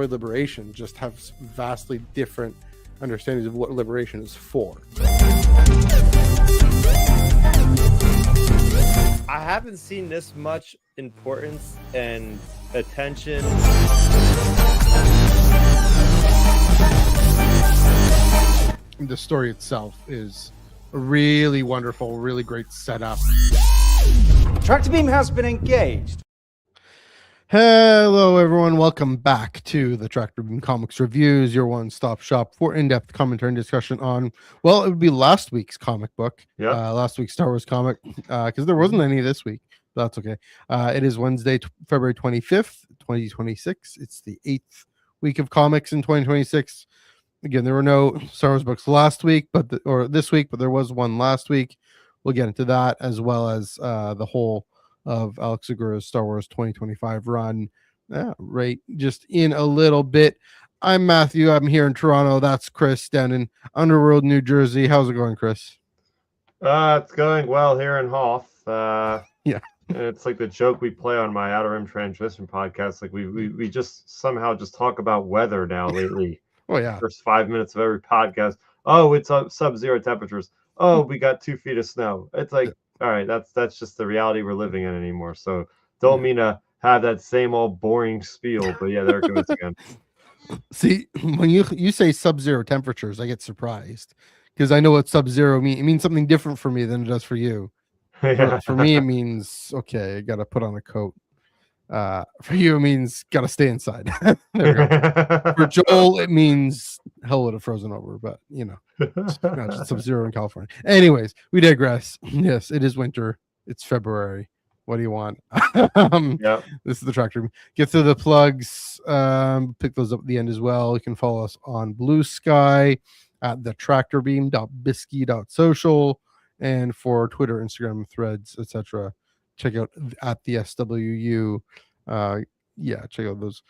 liberation just have vastly different understandings of what liberation is for. I haven't seen this much importance and attention. The story itself is a really wonderful, really great setup. Tractor beam has been engaged. Hello, everyone. Welcome back to the Tractor Beam Comics Reviews, your one-stop shop for in-depth commentary and discussion on, well, it would be last week's comic book. Yeah. Last week's Star Wars comic, because there wasn't any this week. But that's okay. It is Wednesday, February 25th, 2026. It's the 8th week of comics in 2026. Again, there were no Star Wars books last week, or this week, but there was one last week. We'll get into that, as well as the whole of Alex Segure's Star Wars 2025 run, right just in a little bit. I'm Matthew. I'm here in Toronto. That's Chris down in Underworld, New Jersey. How's it going, Chris? It's going well here in Hoth. Yeah. It's like the joke we play on my Outer Rim Transmission podcast. Like we just somehow just talk about weather now lately. Oh, yeah. First 5 minutes of every podcast. Oh, it's sub-zero temperatures. Oh, we got 2 feet of snow. It's like, all right, that's just the reality we're living in anymore. So don't mean to have that same old boring spiel, but yeah, there it goes again. See, when you say sub-zero temperatures, I get surprised because I know what sub-zero means. It means something different for me than it does for you. Yeah. For me, it means, okay, I got to put on a coat. For you, it means got to stay inside. There we go. For Joel, it means hell would have frozen over, but just sub-zero in California. Anyways, we digress. Yes, it is winter. It's February. What do you want? Yep. This is the Tractor. Get to the plugs. Pick those up at the end as well. You can follow us on Blue Sky at the tractorbeam.bisky.social, and for Twitter, Instagram, Threads, etc. Check out at the SWU. Check out those.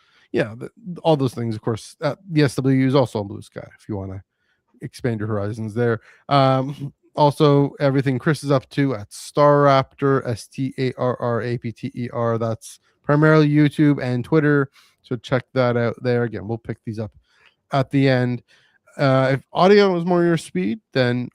All those things. Of course, the SWU is also on Blue Sky if you want to expand your horizons there. Also, everything Chris is up to at Star Raptor, STARRAPTER. That's primarily YouTube and Twitter. So check that out there. Again, we'll pick these up at the end. If audio is more your speed, then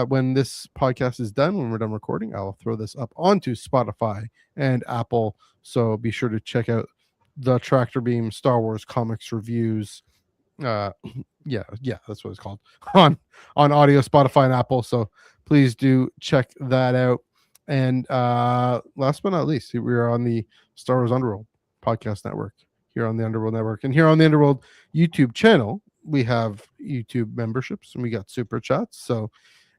when this podcast is done, when we're done recording, I'll throw this up onto Spotify and Apple. So be sure to check out the Tractor Beam Star Wars Comics Reviews. That's what it's called on audio, Spotify and Apple. So please do check that out. And last but not least, we are on the Star Wars Underworld podcast network here on the Underworld network, and here on the Underworld YouTube channel, we have YouTube memberships and we got super chats. So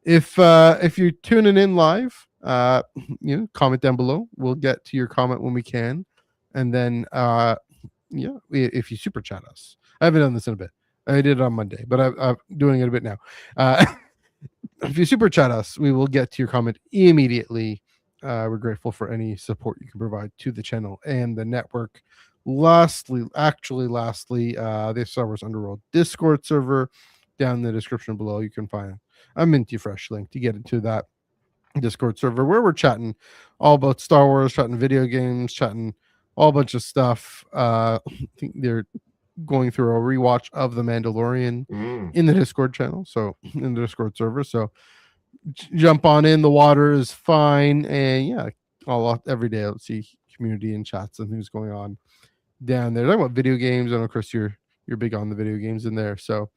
if you're tuning in live, comment down below. We'll get to your comment when we can. And then if you super chat us, I haven't done this in a bit. I did it on Monday, but I'm doing it a bit now. If you super chat us, we will get to your comment immediately. We're grateful for any support you can provide to the channel and the network. Lastly, the Star Wars Underworld Discord server down in the description below. You can find a minty fresh link to get into that Discord server where we're chatting all about Star Wars, chatting video games, chatting all bunch of stuff. I think they're going through a rewatch of The Mandalorian in the Discord channel, so in the Discord server. So jump on in. The water is fine, and every day I'll see community and chats and things going on down there. Talking about video games. I know, Chris, you're big on the video games in there, so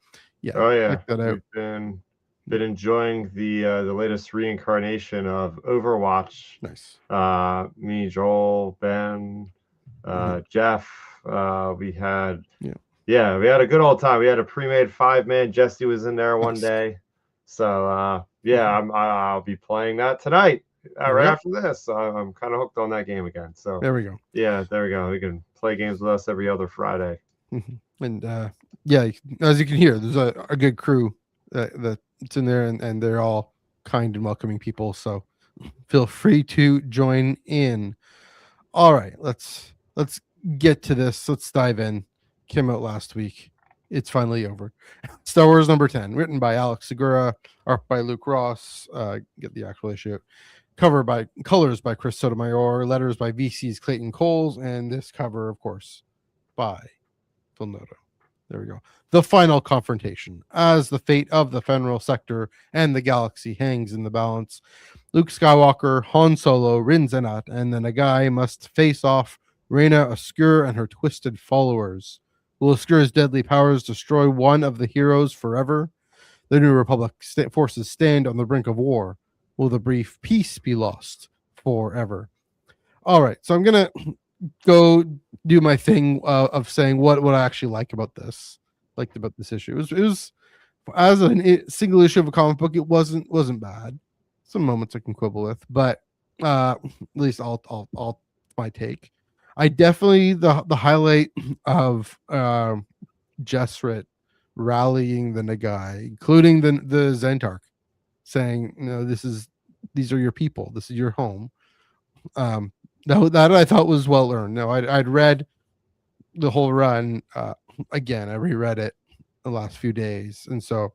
check that out. We've been enjoying the latest reincarnation of Overwatch. Nice. Me, Joel, Ben, Jeff. We had we had a good old time. We had a pre-made 5-man. Jesse was in there one day. So I'll be playing that tonight right after this. So I'm kind of hooked on that game again. So there we go. Yeah, there we go. We can play games with us every other Friday. And as you can hear, there's a good crew that's in there, and they're all kind and welcoming people. So feel free to join in. All right, let's get to this. Let's dive in. Came out last week. It's finally over. Star Wars number 10, written by Alex Segura, art by Luke Ross. Get the actual issue. Colors by Chris Sotomayor, letters by VC's Clayton Coles, and this cover, of course, by Noto. There we go. The final confrontation. As the fate of the Fenrir sector and the galaxy hangs in the balance, Luke Skywalker, Han Solo, Rynn Zenat, and the Nagai must face off Reyna Oskure and her twisted followers. Will Oscure's deadly powers destroy one of the heroes forever? The New Republic forces stand on the brink of war. Will the brief peace be lost forever? All right, so I'm gonna go do my thing of saying what I actually liked about this issue. It was as a single issue of a comic book, it wasn't bad. Some moments I can quibble with, but at least I'll my take. I definitely the highlight of Jesrit rallying the Nagai, including the Zentark, saying, these are your people, this is your home. That I thought was well earned. No, I'd read the whole run again. I reread it the last few days, and so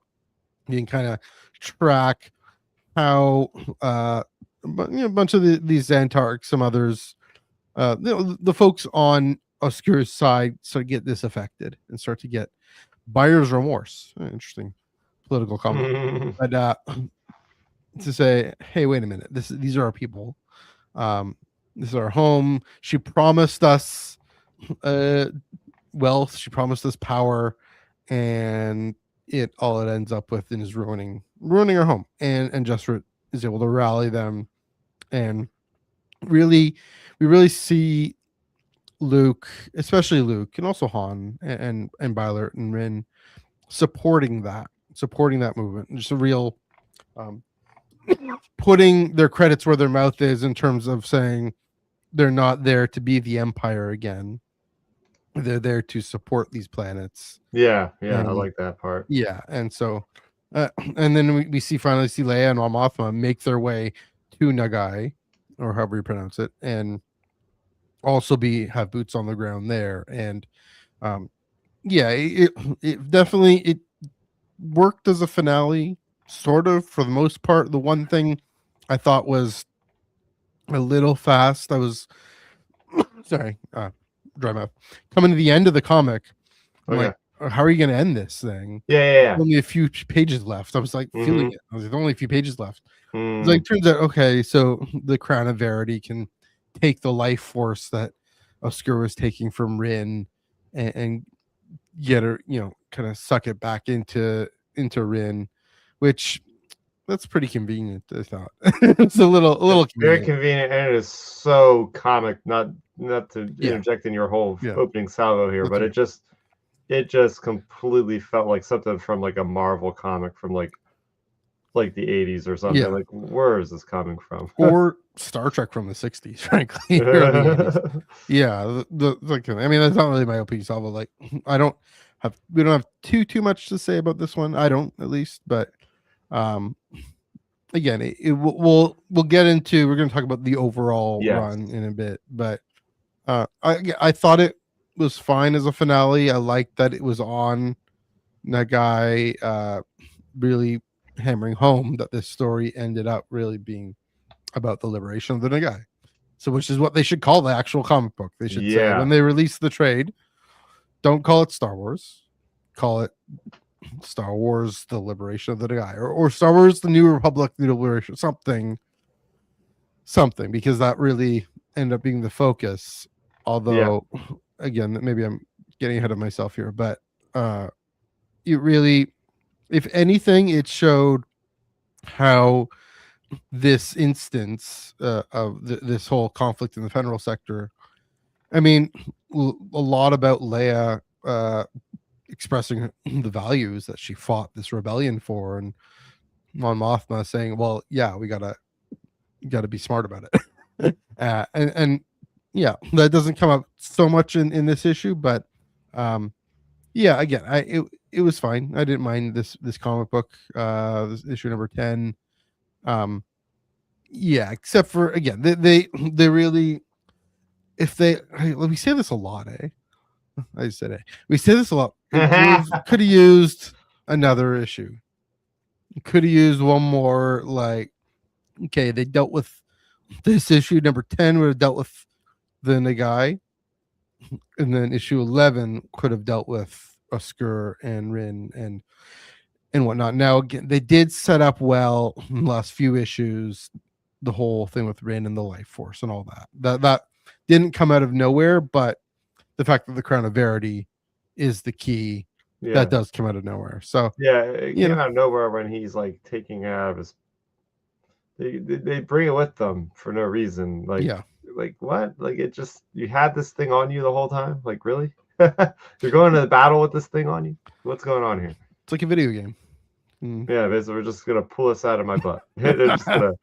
you can kind of track how a bunch of these Xantarks, some others, the folks on Oscure's side start to get disaffected and start to get buyer's remorse. Interesting political comment. But to say, hey, wait a minute, these are our people. This is our home. She promised us wealth. She promised us power, and all it ends up with is ruining our home. And Jesrit is able to rally them, and we really see Luke, especially Luke, and also Han and Beilert and Rynn supporting that movement. Just a real putting their credits where their mouth is in terms of saying they're not there to be the Empire again. They're there to support these planets. Yeah, I like that part. Yeah, and so, and then we finally see Leia and Mon Mothma make their way to Nagai, or however you pronounce it, and also have boots on the ground there. And it definitely worked as a finale, sort of, for the most part. The one thing I thought was a little fast, I was sorry, dry mouth, coming to the end of the comic. I'm like, how are you going to end this thing? Yeah. Only a few pages left. I was like feeling it. I was like, only a few pages left. It's like, turns out, okay, so the Crown of Verity can take the life force that Oskure was taking from Rynn and get her, kind of suck it back into Rynn, which that's pretty convenient. I thought it's a little convenient. Very convenient, and it is so comic. Not to interject in your whole opening salvo here, but it just completely felt like something from like a Marvel comic from like the 80s or something. Like, where is this coming from? Or Star Trek from the 60s, frankly. Yeah, I mean, that's not really my opening salvo. Like, we don't have too much to say about this one. I don't, at least, but again, we'll get into. We're going to talk about the overall run in a bit, but I thought it was fine as a finale. I liked that it was on Nagai, really hammering home that this story ended up really being about the liberation of the Nagai. So, which is what they should call the actual comic book. They should say when they release the trade, don't call it Star Wars, call it Star Wars: The Liberation of the Nagai, or Star Wars: The New Republic: The Liberation, something, because that really ended up being the focus. Although, again, maybe I'm getting ahead of myself here, but it really, if anything, it showed how this instance of this whole conflict in the federal sector, I mean, a lot about Leia expressing the values that she fought this rebellion for, and Mon Mothma saying, well, yeah, we gotta be smart about it. And yeah, that doesn't come up so much in this issue, but again, it was fine. I didn't mind this comic book, this issue number 10. Except for, again, they really, we say this a lot, I said we say this a lot. Could have used another issue. Could have used one more, like, okay, they dealt with this issue number 10 would have dealt with the Nagai. and then issue 11 could have dealt with Oskure and Rynn and whatnot. Now again, they did set up well in the last few issues the whole thing with Rynn and the life force and all that didn't come out of nowhere, but the fact that the Crown of Verity is the key, that does come out of nowhere. So it came out of nowhere when he's like taking out of his. They bring it with them for no reason. Like what? Like it just, you had this thing on you the whole time. Like really? You're going to the battle with this thing on you? What's going on here? It's like a video game. Yeah, basically we're just gonna pull this out of my butt. They're just gonna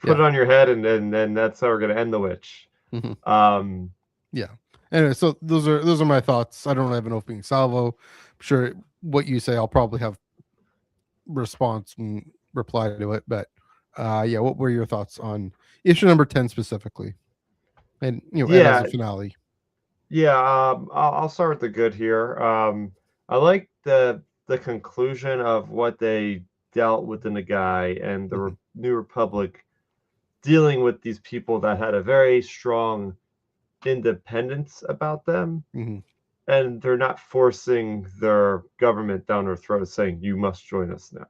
put it on your head, and then that's how we're gonna end the witch. Yeah. Anyway, so those are my thoughts. I don't have an opening salvo. I'm sure what you say, I'll probably have response and reply to it. But what were your thoughts on issue number 10 specifically? And as a finale. I'll start with the good here. I like the conclusion of what they dealt with the Nagai and the New Republic dealing with these people that had a very strong independence about them, and they're not forcing their government down their throat saying you must join us now.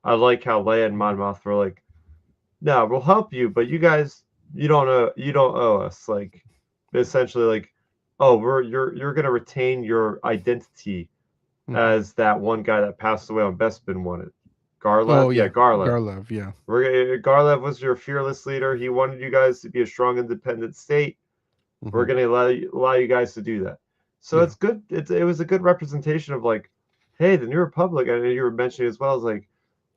I like how Leia and Mon Mothma were like, no, we'll help you, but you guys, you don't owe us. Like essentially like, oh, you're gonna retain your identity as that one guy that passed away on Bespin wanted. Garlev? Garlev, yeah. Garlev was your fearless leader. He wanted you guys to be a strong, independent state. We're going to allow you guys to do that. So it's good. It was a good representation of like, hey, the New Republic, and you were mentioning as well as like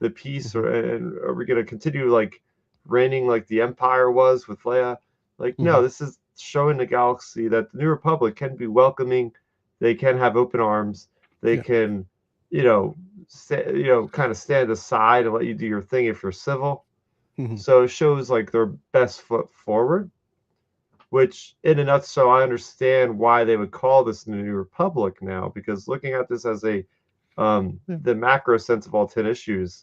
the peace, and are we going to continue like reigning like the Empire was with Leia? Like, no, this is showing the galaxy that the New Republic can be welcoming. They can have open arms. They can, kind of stand aside and let you do your thing if you're civil. So it shows like their best foot forward, which in a nutshell, I understand why they would call this the New Republic now, because looking at this as the macro sense of all 10 issues,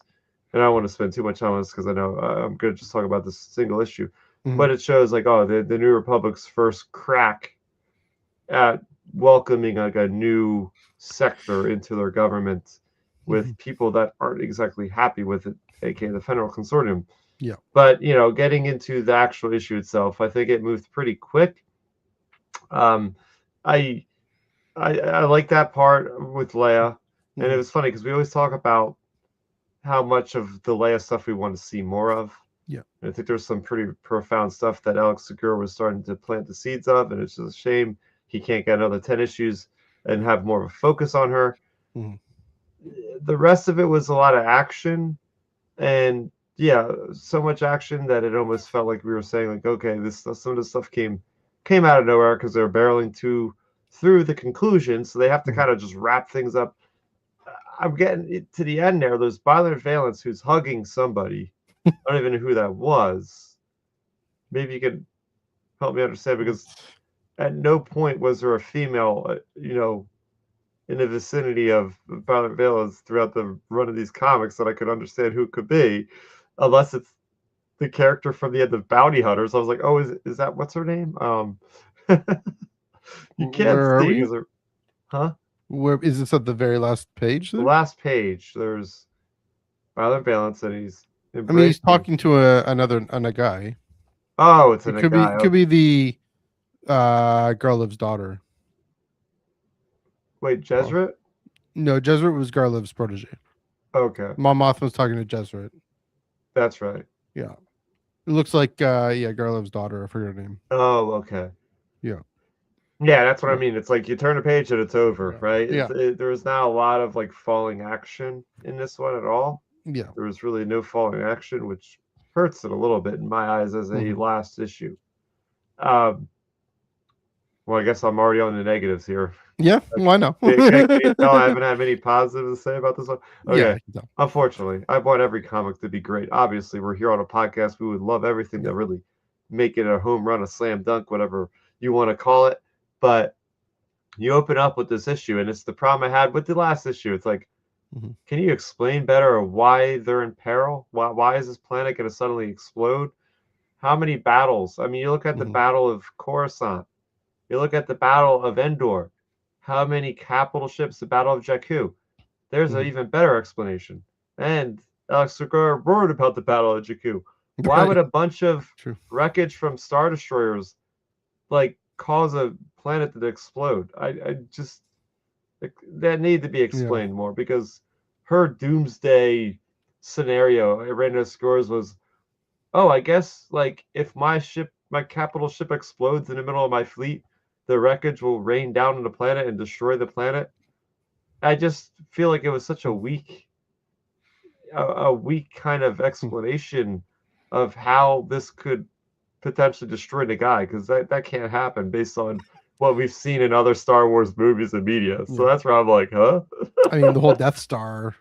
and I don't want to spend too much time on this because I know I'm going to just talk about this single issue, but it shows like, the New Republic's first crack at welcoming like a new sector into their government with people that aren't exactly happy with it, aka the Federal Consortium. Yeah. But getting into the actual issue itself, I think it moved pretty quick. I like that part with Leia, and it was funny because we always talk about how much of the Leia stuff we want to see more of. Yeah. And I think there's some pretty profound stuff that Alex Segura was starting to plant the seeds of, and it's just a shame he can't get another 10 issues and have more of a focus on her. The rest of it was a lot of action, and so much action that it almost felt like we were saying like, okay, some of this stuff came out of nowhere because they're barreling through the conclusion, so they have to kind of just wrap things up. I'm getting to the end there. There's Beilert Valence who's hugging somebody. I don't even know who that was. Maybe you could help me understand, because at no point was there a female, in the vicinity of Beilert Valence throughout the run of these comics that I could understand who it could be, unless it's the character from the end of Bounty Hunters. I was like, oh, is that what's her name? You can't see. Where is this at the very last page? The last page, there's Beilert Valence, and he's talking to another guy. Oh, it's a guy. It could be the Garlev's daughter. Wait, Jesrit? No, Jesrit was Garlev's protege. Okay. Mon Mothma was talking to Jesrit. That's right. Yeah. It looks like Garlev's daughter. I forget her name. Oh, okay. Yeah. Yeah, that's what I mean. It's like you turn a page and it's over, right? Yeah. There's not a lot of like falling action in this one at all. Yeah. There was really no falling action, which hurts it a little bit in my eyes as a last issue. Well, I guess I'm already on the negatives here. Yeah, why not? Can you tell I haven't had many positives to say about this one? Okay. Yeah, Unfortunately, I want every comic to be great. Obviously, we're here on a podcast. We would love everything to really make it a home run, a slam dunk, whatever you want to call it. But you open up with this issue, and it's the problem I had with the last issue. It's like, can you explain better why they're in peril? Why is this planet going to suddenly explode? How many battles? I mean, you look at the Battle of Coruscant. You look at the Battle of Endor. How many capital ships? The Battle of Jakku. There's an even better explanation. And Alex Segura wrote about the Battle of Jakku. Why would a bunch of wreckage from Star Destroyers like cause a planet to explode? I just that need to be explained more, because her doomsday scenario, Reyna Oskure's, was, oh, I guess like if my capital ship explodes in the middle of my fleet, the wreckage will rain down on the planet and destroy the planet. I just feel like it was such a weak kind of explanation of how this could potentially destroy Nagai, because that can't happen based on what we've seen in other Star Wars movies and media. So that's where I'm like, huh? I mean, the whole Death Star.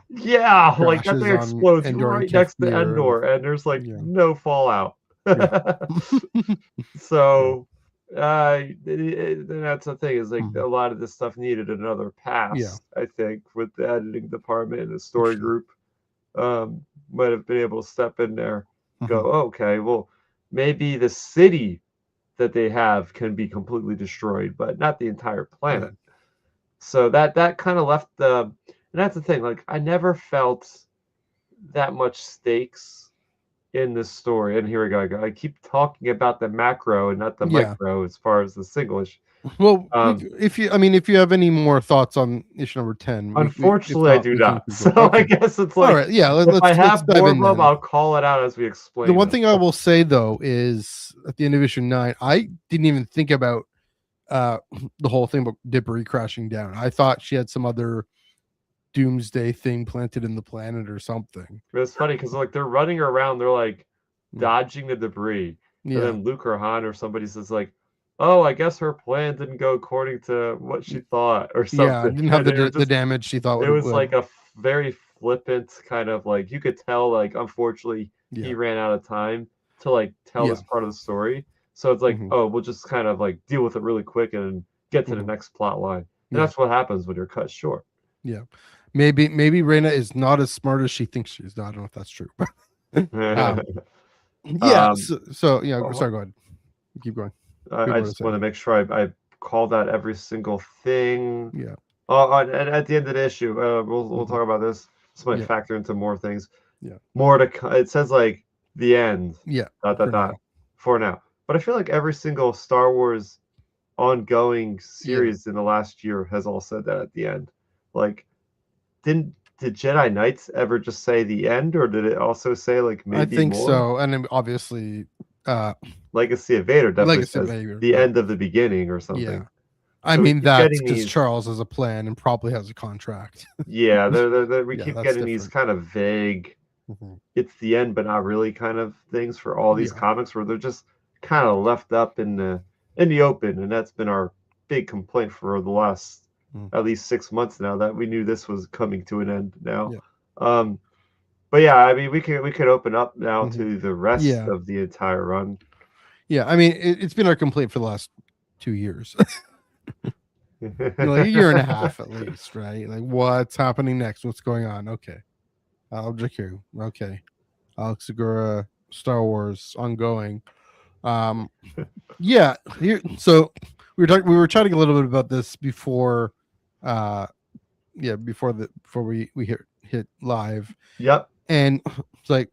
Yeah, like that thing explodes Endor right next to Endor, and there's like no fallout. So that's the thing, is like a lot of this stuff needed another pass. I think with the editing department and the story group might have been able to step in there, go, okay, well, maybe the city that they have can be completely destroyed, but not the entire planet. So that kind of left and that's the thing, like I never felt that much stakes in this story. And here we go. I keep talking about the macro and not the micro as far as the singlish. Well, if you have any more thoughts on issue number 10, unfortunately, I do not. So I guess it's like, all right, yeah. If I have more of them, I'll call it out as we explain. The one thing I will say though is at the end of issue 9, I didn't even think about the whole thing about debris crashing down. I thought she had some other doomsday thing planted in the planet or something. It's funny because like they're running around, they're like dodging the debris, and then Luke or Han or somebody says like, oh, I guess her plan didn't go according to what she thought or something. Yeah, didn't have the damage she thought. It was like a very flippant kind of like, you could tell like unfortunately he ran out of time to like tell this part of the story. So it's like, oh, we'll just kind of like deal with it really quick and get to the next plot line. And that's what happens when you're cut short. Yeah. Maybe Reyna is not as smart as she thinks she is. I don't know if that's true. So sorry, go ahead. Keep going. I just want to make sure I called out every single thing. Yeah. And at the end of the issue, we'll talk about this. This might factor into more things. Yeah. More to it says like the end. Yeah. For now. But I feel like every single Star Wars ongoing series in the last year has all said that at the end. Like, did Jedi Knights ever just say the end, or did it also say like maybe? I think more? so, and then obviously, Legacy of Vader definitely says the end of the beginning or something. Yeah. I mean, that's because Charles has a plan and probably has a contract. Yeah, we keep getting these kind of vague, it's the end, but not really kind of things for all these comics where they're just kind of left up in the open, and that's been our big complaint for the last at least 6 months now, that we knew this was coming to an end now. But yeah, I mean, we could open up now to the rest of the entire run. Yeah, I mean, it's been our complaint for the last 2 years. Like a year and a half at least, right? Like, what's happening next? What's going on? Okay. Jakku. Okay. Alex Segura, Star Wars, ongoing. Yeah. So we were chatting a little bit about this before before we hit live. Yep. And it's like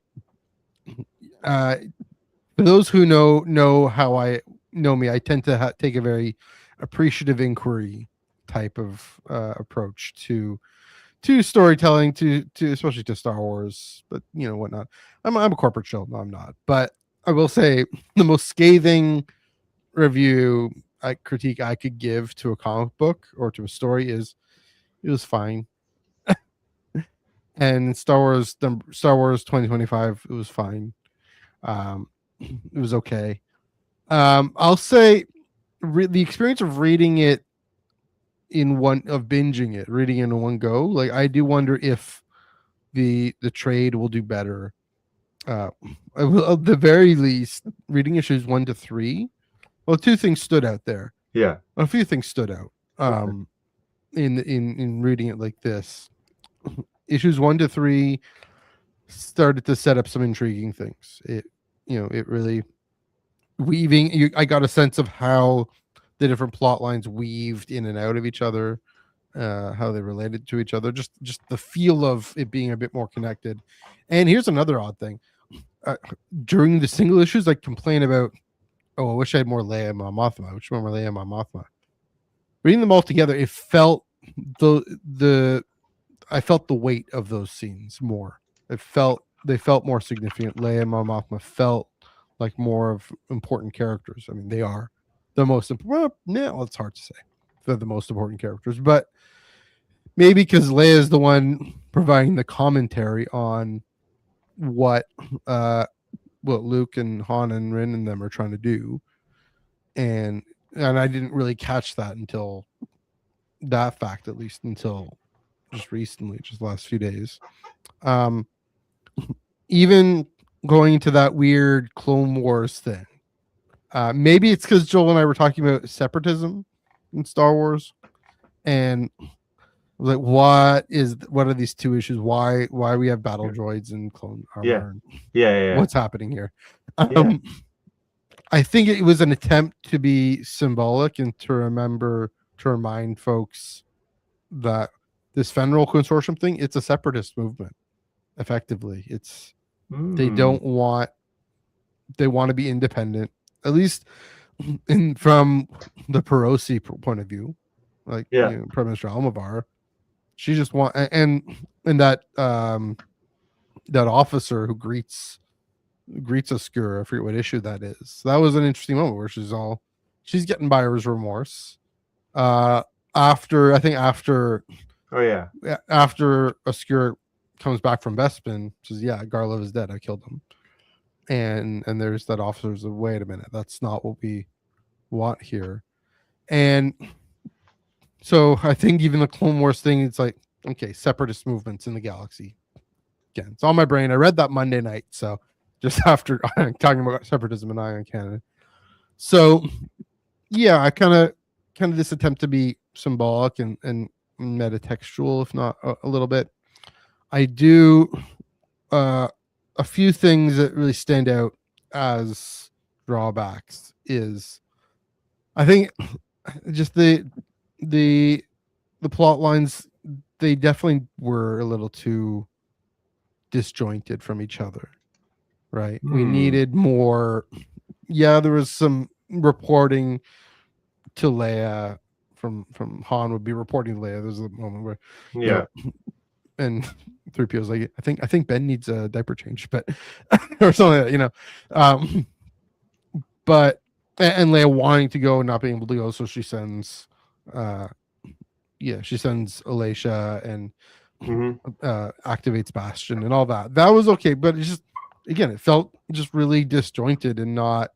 for those who know how I know me, I tend to take a very appreciative inquiry type of approach to storytelling, to especially to Star Wars, but whatnot. I'm a corporate shill. No, I'm not. But I will say the most scathing critique I could give to a comic book or to a story is it was fine. And Star Wars 2025, it was fine. It was okay. I'll say the experience of reading it reading it in one go, like I do wonder if the trade will do better. At the very least, reading issues 1 to 3. Well, 2 things stood out there. Yeah, a few things stood out. In reading it like this, issues 1 to 3 started to set up some intriguing things. It really weaving. I got a sense of how the different plot lines weaved in and out of each other, how they related to each other, just the feel of it being a bit more connected. And here's another odd thing. During the single issues, I complain about, oh, I wish I had more Leia and Mon Mothma. I wish more Leia and Mon Mothma. Reading them all together, it felt I felt the weight of those scenes more. They felt more significant. Leia and Mon Mothma felt like more of important characters. I mean, they are the most important. Well, no, it's hard to say they're the most important characters, but maybe because Leia is the one providing the commentary on what Luke and Han and Rynn and them are trying to do, and I didn't really catch that until that fact, at least until just recently, just the last few days. Even going into that weird Clone Wars thing, maybe it's because Joel and I were talking about separatism in Star Wars, and like, what are these two issues? Why we have battle droids and clone armor? Yeah. What's happening here? I think it was an attempt to be symbolic and to remind folks that this Federal Consortium thing, it's a separatist movement. Effectively, it's they want to be independent, at least from the Perosi point of view. Like, Prime Minister Almovar, she just and that that officer who greets Oskure, I forget what issue that is. So that was an interesting moment where she's getting buyer's remorse. After Oskure comes back from Bespin, says, "Yeah, Garlov is dead. I killed him." And there's that officer's like, wait a minute, that's not what we want here. And so I think even the Clone Wars thing, it's like, okay, separatist movements in the galaxy. Again, it's on my brain. I read that Monday night, so just after talking about separatism and Ion Cannon. So yeah, I kind of this attempt to be symbolic and metatextual, if not a little bit. I do a few things that really stand out as drawbacks is, I think, just the plot lines, they definitely were a little too disjointed from each other, right? We needed more. Yeah, there was some reporting to Leia from Han would be reporting to Leia. There's a moment where and 3PO's like, I think Ben needs a diaper change, but or something like that, but and Leia wanting to go and not being able to go, so she sends Alicia and activates Bastion and all that. That was okay, but it's just, again, it felt just really disjointed and not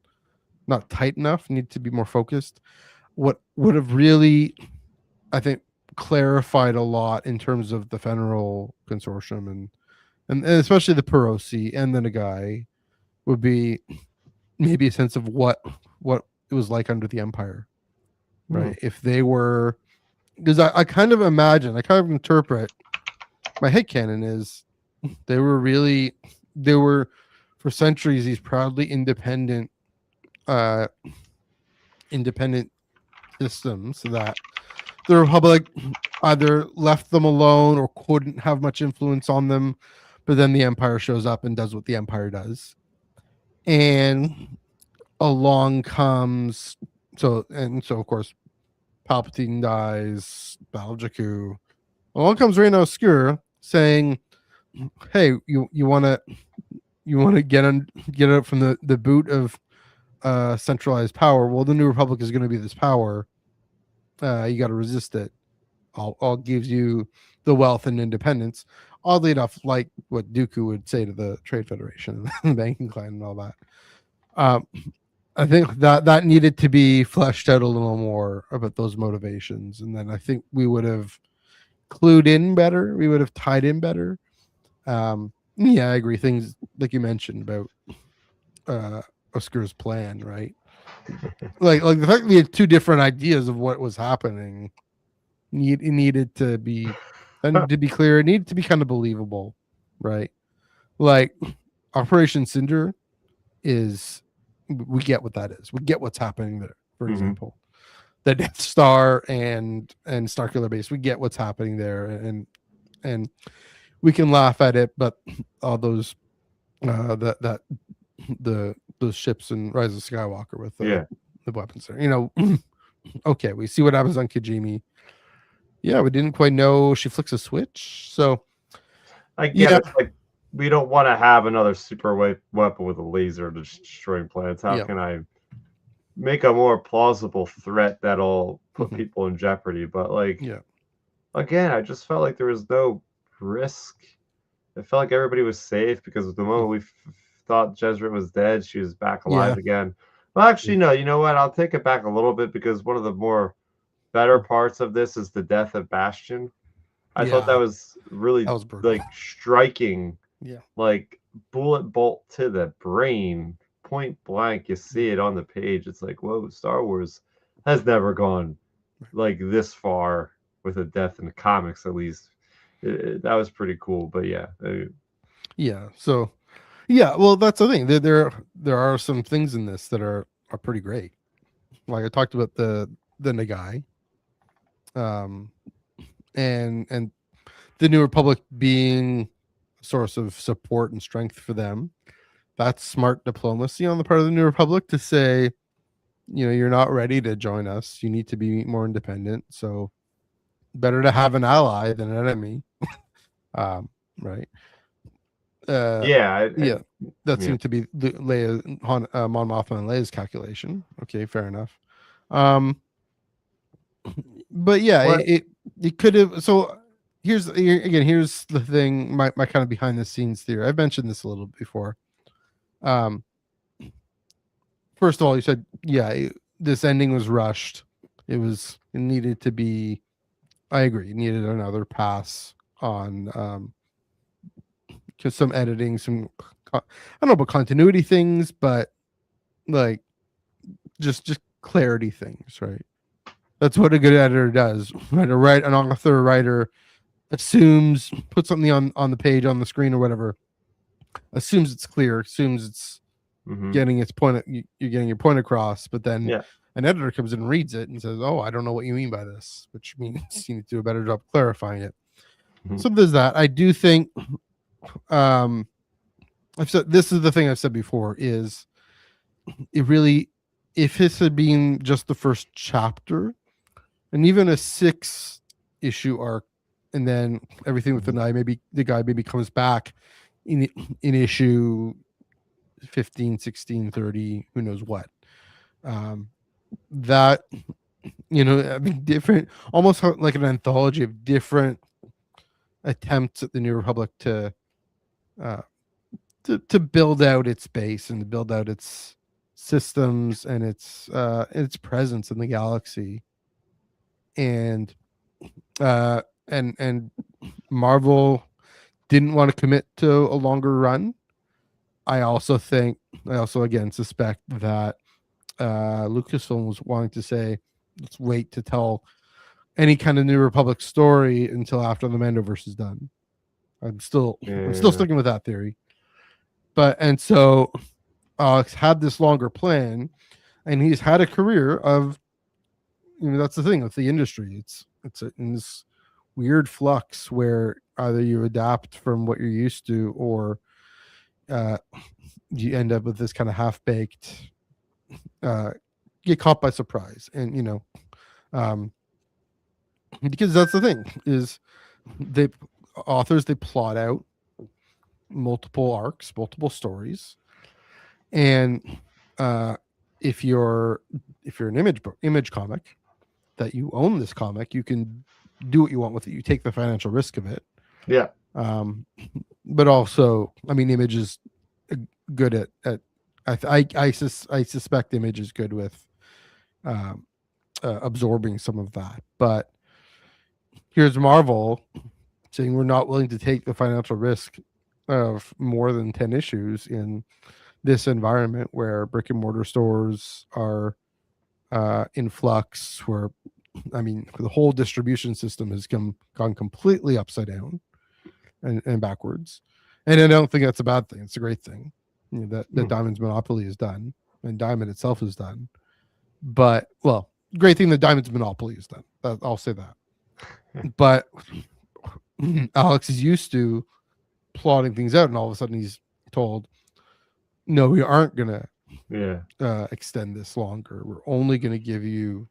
tight enough. Need to be more focused. What would have really, I think, clarified a lot in terms of the Federal Consortium and especially the Perosi and the Nagai would be maybe a sense of what it was like under the Empire, right? If they were, because I kind of interpret, my headcanon is they were for centuries these proudly independent systems that the Republic either left them alone or couldn't have much influence on them, but then the Empire shows up and does what the Empire does. And along comes so of course Palpatine dies, Battle of Jakku. Along comes Reyna Oskure saying, "Hey, you want to get out from the boot of centralized power? Well, the New Republic is going to be this power. You got to resist it. I'll give you the wealth and independence." Oddly enough, like what Dooku would say to the Trade Federation and the banking clan and all that. I think that needed to be fleshed out a little more about those motivations, and then I think we would have clued in better. We would have tied in better. Yeah, I agree. Things like you mentioned about Oscure's plan, right? like the fact that we had two different ideas of what was happening. It needed to be clear. It needed to be kind of believable, right? Like Operation Cinder is, we get what that is. We get what's happening there, for example. the Death Star and Starkiller Base. We get what's happening there, and we can laugh at it, but all those those ships in Rise of Skywalker with the weapons there, okay, we see what happens on Kijimi. Yeah, we didn't quite know she flicks a switch, so I get it. Like, we don't want to have another super weapon with a laser destroying planets. How can I make a more plausible threat that'll put people in jeopardy? But again, I just felt like there was no risk. It felt like everybody was safe because the moment we thought Jesrit was dead, she was back alive again. Well, actually, no. You know what? I'll take it back a little bit because one of the more better parts of this is the death of Bastion. I thought that was really like striking. Yeah, like bullet bolt to the brain, point blank. You see it on the page. It's like, whoa, Star Wars has never gone like this far with a death in the comics, at least. That was pretty cool. But so well, that's the thing. There are some things in this that are pretty great. Like I talked about the Nagai, and the New Republic being a source of support and strength for them. That's smart diplomacy on the part of the New Republic to say, you're not ready to join us. You need to be more independent. So better to have an ally than an enemy. Right. That seemed to be the Leia, Mon Mothma and Leia's calculation. Okay, fair enough. But it could have. So here's the thing. My kind of behind the scenes theory. I've mentioned this a little bit before. First of all, you said this ending was rushed. It needed to be. I agree. It needed another pass on because some editing, some I don't know about continuity things, but like just clarity things, right? That's what a good editor does. An author, writer assumes, put something on the page, on the screen or whatever, assumes it's clear, assumes it's getting its point. You're getting your point across, but then an editor comes in and reads it and says, "Oh, I don't know what you mean by this," which means you need to do a better job clarifying it. So there's that. I do think, I've said, this is the thing I've said before, is it really, if this had been just the first chapter and even a 6-issue arc, and then everything with the guy maybe comes back in issue 15, 16, 30, who knows what, that, different, almost like an anthology of different attempts at the New Republic to build out its base and to build out its systems and its presence in the galaxy, and Marvel didn't want to commit to a longer run. I also again suspect that Lucasfilm was wanting to say, let's wait to tell any kind of New Republic story until after the Mandoverse is done. I'm still sticking with that theory. And so Alex had this longer plan, and he's had a career of, that's the thing with the industry. It's in this weird flux where either you adapt from what you're used to, or you end up with this kind of half-baked, get caught by surprise. And because that's the thing, is they plot out multiple arcs, multiple stories, and if you're an image comic, that you own this comic, you can do what you want with it. You take the financial risk of it. Yeah. But also, Image is good at I suspect Image is good with absorbing some of that. But here's Marvel saying we're not willing to take the financial risk of more than 10 issues in this environment where brick and mortar stores are in flux, where the whole distribution system has gone completely upside down and backwards. And I don't think that's a bad thing. It's a great thing that Diamond's monopoly is done and Diamond itself is done. But great thing that Diamond's monopoly is done. I'll say that. But Alex is used to plotting things out, and all of a sudden he's told, "No, we aren't gonna extend this longer. We're only gonna give you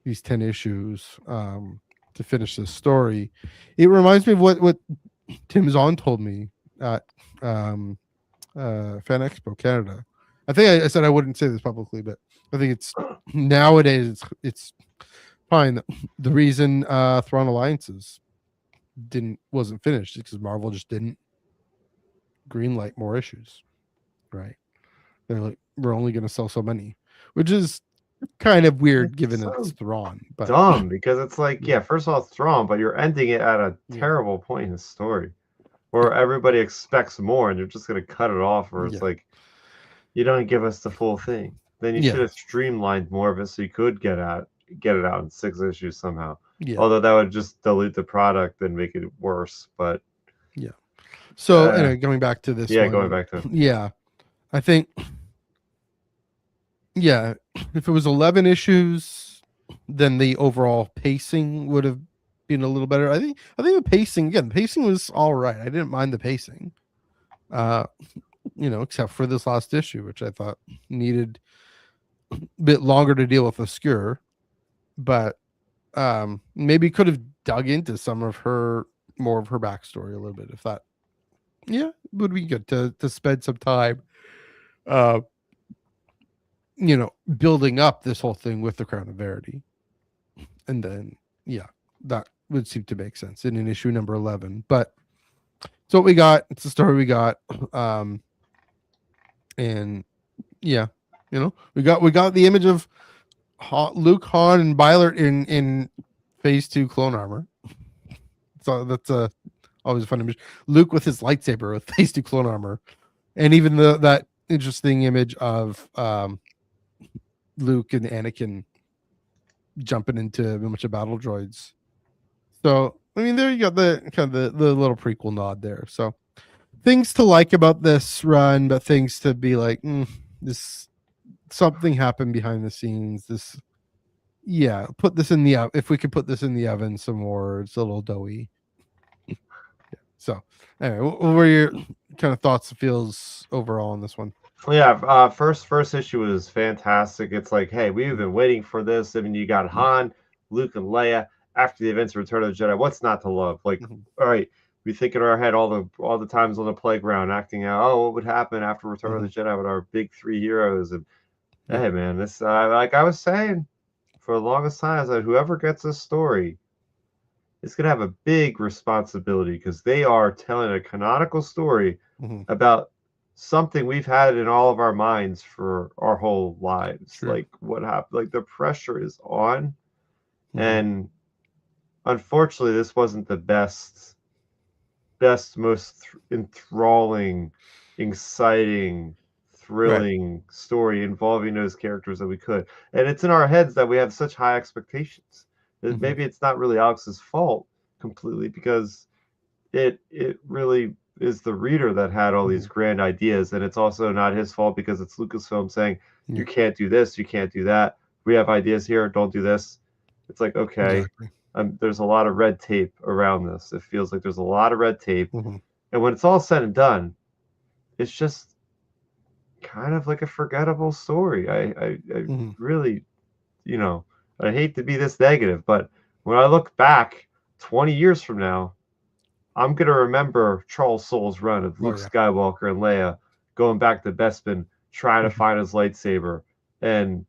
these 10 issues to finish this story." It reminds me of what Tim Zahn told me at Fan Expo Canada. I think I said I wouldn't say this publicly, but I think it's nowadays it's fine. The reason Thrawn Alliances wasn't finished is because Marvel just didn't greenlight more issues, right? They're like, we're only going to sell so many, which is kind of weird given so it's Thrawn. But dumb, because it's like, yeah, first of all, it's Thrawn, but you're ending it at a terrible point in the story where everybody expects more, and you're just going to cut it off, where it's like, you don't give us the full thing. Then you should have streamlined more of it so you could get it out in 6 issues somehow. Although that would just dilute the product and make it worse. But so anyway, going back to this. Going back to I think if it was 11 issues, then the overall pacing would have been a little better. I think the pacing was all right. I didn't mind the pacing. Except for this last issue, which I thought needed a bit longer to deal with Oskure, but maybe could have dug into more of her backstory a little bit, if that would be good to spend some time building up this whole thing with the Crown of Verity, and then that would seem to make sense in an issue number 11. But it's what we got. It's the story we got. And we got the image of Luke, Han, and Beilert in phase 2 clone armor. So that's always a fun image. Luke with his lightsaber with phase 2 clone armor, and even that interesting image of Luke and Anakin jumping into a bunch of battle droids. So I mean, there you got the kind of the little prequel nod there. So things to like about this run, but things to be like, this something happened behind the scenes. Put this in the oven. If we could put this in the oven some more, it's a little doughy. So anyway, what were your kind of thoughts, feels overall on this one? First issue was fantastic. It's like, hey, we've been waiting for this. I mean, you got Han, Luke, and Leia after the events of Return of the Jedi. What's not to love? Like, all right, we think in our head all the times on the playground, acting out, what would happen after Return of the Jedi with our big 3 heroes? And hey, man, this like I was saying for the longest time, I was like, whoever gets this story is gonna have a big responsibility, because they are telling a canonical story about something we've had in all of our minds for our whole lives. Sure. Like what happened, like the pressure is on. And unfortunately, this wasn't the best, most enthralling, exciting, thrilling story involving those characters that we could. And it's in our heads that we have such high expectations. Maybe it's not really Alex's fault completely, because it really is the reader that had all these grand ideas, and it's also not his fault because it's Lucasfilm saying you can't do this, you can't do that. We have ideas here, don't do this. It's like, okay, there's a lot of red tape around this. It feels like there's a lot of red tape, and when it's all said and done, it's just kind of like a forgettable story. I really, I hate to be this negative, but when I look back 20 years from now, I'm going to remember Charles Soule's run of Luke Skywalker and Leia going back to Bespin, trying to find his lightsaber. And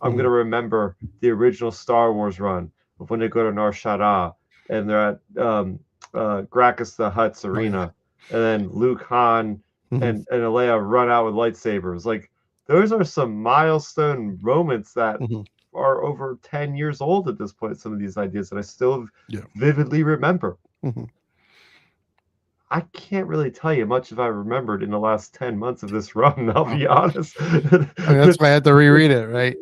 I'm going to remember the original Star Wars run of when they go to Nar Shaddaa and they're at Gracchus the Hutt's arena. And then Luke, Han, and Leia run out with lightsabers. Like, those are some milestone moments that are over 10 years old at this point, some of these ideas that I still vividly remember. I can't really tell you much if I remembered in the last 10 months of this run, I'll be honest. I mean, that's why I had to reread it, right?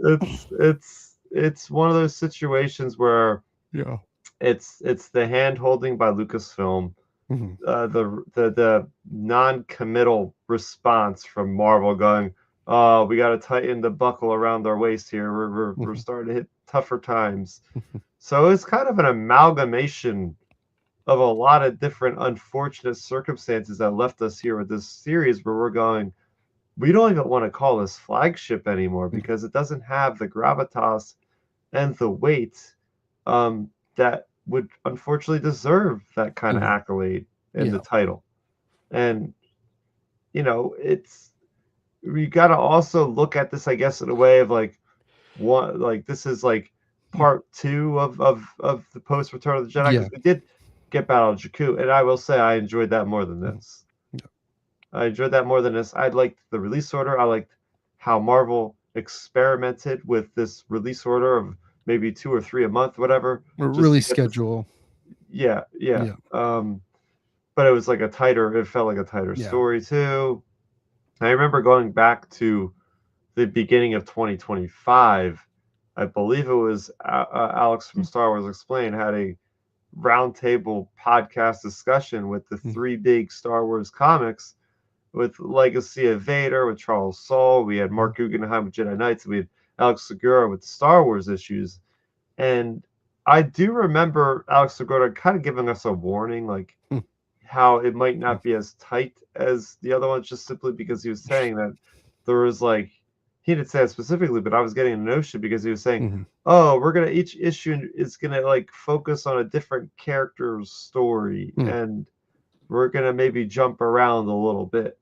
It's one of those situations where it's the hand holding by Lucasfilm, the non-committal response from Marvel going, we got to tighten the buckle around our waist here. We're starting to hit tougher times. So it's kind of an amalgamation of a lot of different unfortunate circumstances that left us here with this series where we're going, we don't even want to call this flagship anymore because it doesn't have the gravitas and the weight that would unfortunately deserve that kind of accolade in the title. And, you know, we got to also look at this, I guess, in a way of like, this is like part 2 of the post Return of the Jedi, because we did get Battle of Jakku, and I will say I enjoyed that more than this. I enjoyed that more than this. I liked the release order. I liked how Marvel experimented with this release order of maybe 2 or 3 a month, whatever. Release schedule. Yeah. But it was like it felt like a tighter story too. I remember going back to the beginning of 2025. I believe it was Alex from Star Wars Explained had a roundtable podcast discussion with the 3 big Star Wars comics, with Legacy of Vader, with Charles Soule. We had Mark Guggenheim with Jedi Knights, and we had Alex Segura with Star Wars issues. And I do remember Alex Segura kind of giving us a warning, like how it might not be as tight as the other ones, just simply because he was saying that there was like, he didn't say it specifically, but I was getting a notion because he was saying, oh, each issue is gonna like focus on a different character's story, and we're gonna maybe jump around a little bit.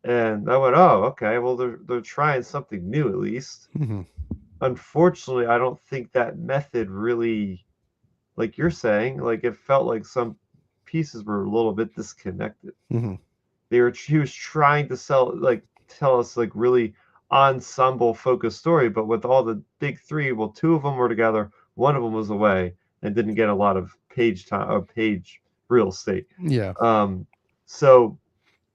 And I went, oh, okay, well they're trying something new at least. Unfortunately, I don't think that method really, like you're saying, like it felt like some pieces were a little bit disconnected. He was trying to tell us like really ensemble focused story, but with all the big 3, well, 2 of them were together, 1 of them was away and didn't get a lot of page real estate. So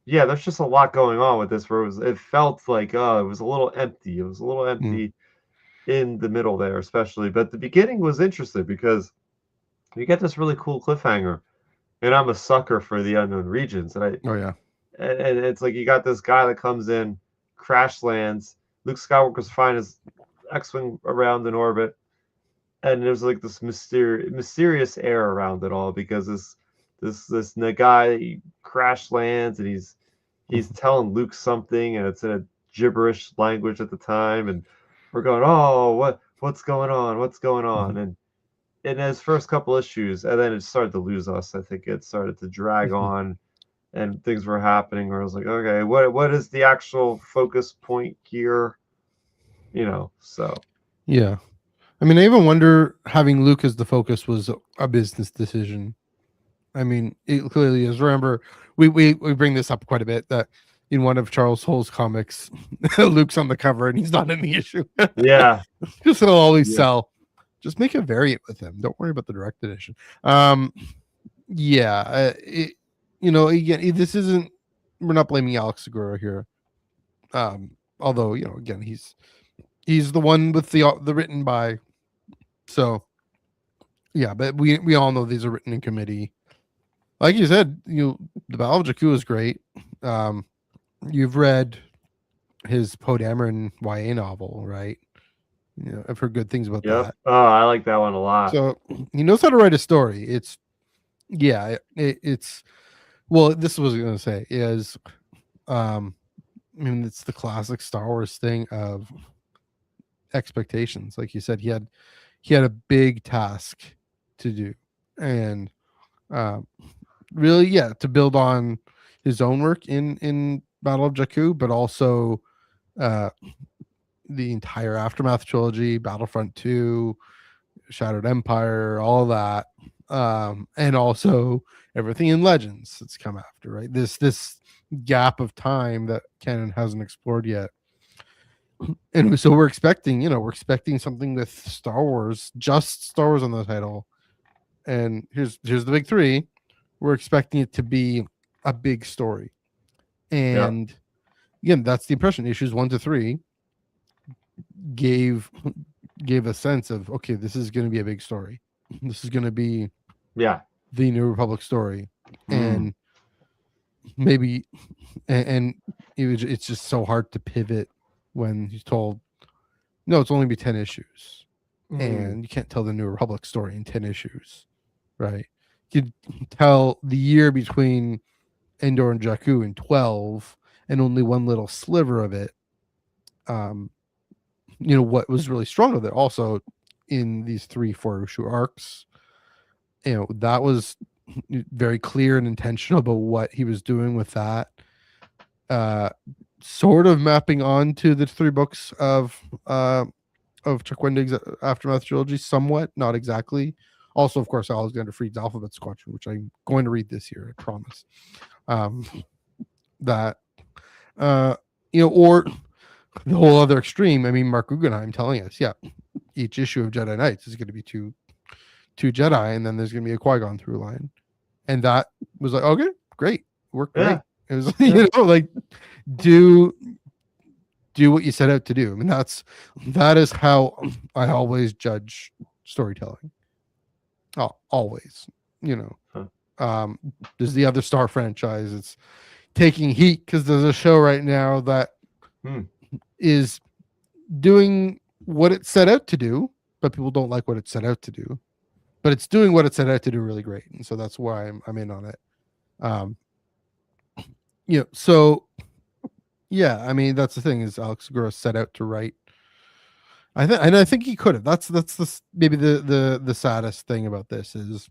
yeah, there's just a lot going on with this where it felt like it was a little empty. It was a little empty in the middle there, especially. But the beginning was interesting because you get this really cool cliffhanger, and I'm a sucker for the unknown regions. And and it's like you got this guy that comes in, crash lands. Luke Skywalker's flying his X-wing around in orbit, and there's like this mysterious air around it all because this Nagai crash lands, and he's telling Luke something, and it's in a gibberish language at the time, and we're going, oh, what's going on? And in his first couple issues, and then it started to lose us. I think it started to drag on, and things were happening where I was like, okay, what is the actual focus point here? You know, so yeah. I mean, I even wonder having Luke as the focus was a business decision. I mean, it clearly is. Remember, we bring this up quite a bit that in one of Charles Soule's comics, Luke's on the cover and he's not in the issue. Yeah, because it'll always sell. Just make a variant with him. Don't worry about the direct edition. Again, this isn't. We're not blaming Alex Segura here. Although again, he's the one with the written by. So, yeah, but we all know these are written in committee. Like you said, the Battle of Jakku is great. You've read his Poe Dameron YA novel, right? I've heard good things about that. Oh, I like that one a lot. So he knows how to write a story. It's well, this is what I was going to say is, it's the classic Star Wars thing of expectations. Like you said, he had a big task to do, and really, to build on his own work in Battle of Jakku, but also the entire Aftermath trilogy, Battlefront 2, Shattered Empire, all that, and also everything in Legends that's come after, right? This gap of time that canon hasn't explored yet. And so we're expecting something with Star Wars, just Star Wars on the title. And here's the big 3. We're expecting it to be a big story. And again, that's the impression. Issues 1 to 3 gave a sense of, okay, this is going to be a big story. This is going to be the New Republic story. And maybe it's just so hard to pivot when he's told, no, it's only be 10 issues. and you can't tell the New Republic story in 10 issues, right? You could tell the year between Endor and Jakku in 12, and only one little sliver of it. What was really strong with it also in these 3-4 issue arcs, that was very clear and intentional about what he was doing with that. Sort of mapping on to the 3 books of Chuck Wendig's Aftermath trilogy, somewhat, not exactly. Also, of course, Alexander Freed's Alphabet Squadron, which I'm going to read this year, I promise. Or the whole other extreme. I mean, Mark Guggenheim telling us, each issue of Jedi Knights is going to be two Jedi, and then there's going to be a Qui-Gon through line, and that was like, okay, great, worked great. It was like do what you set out to do. I mean, that is how I always judge storytelling. Always, there's the other Star franchise. It's taking heat because there's a show right now that is doing what it set out to do, but people don't like what it set out to do. But it's doing what it set out to do really great, and so that's why I'm in on it. So yeah, I mean, that's the thing, is Alex Segura set out to write. I think he could have. That's maybe the saddest thing about this is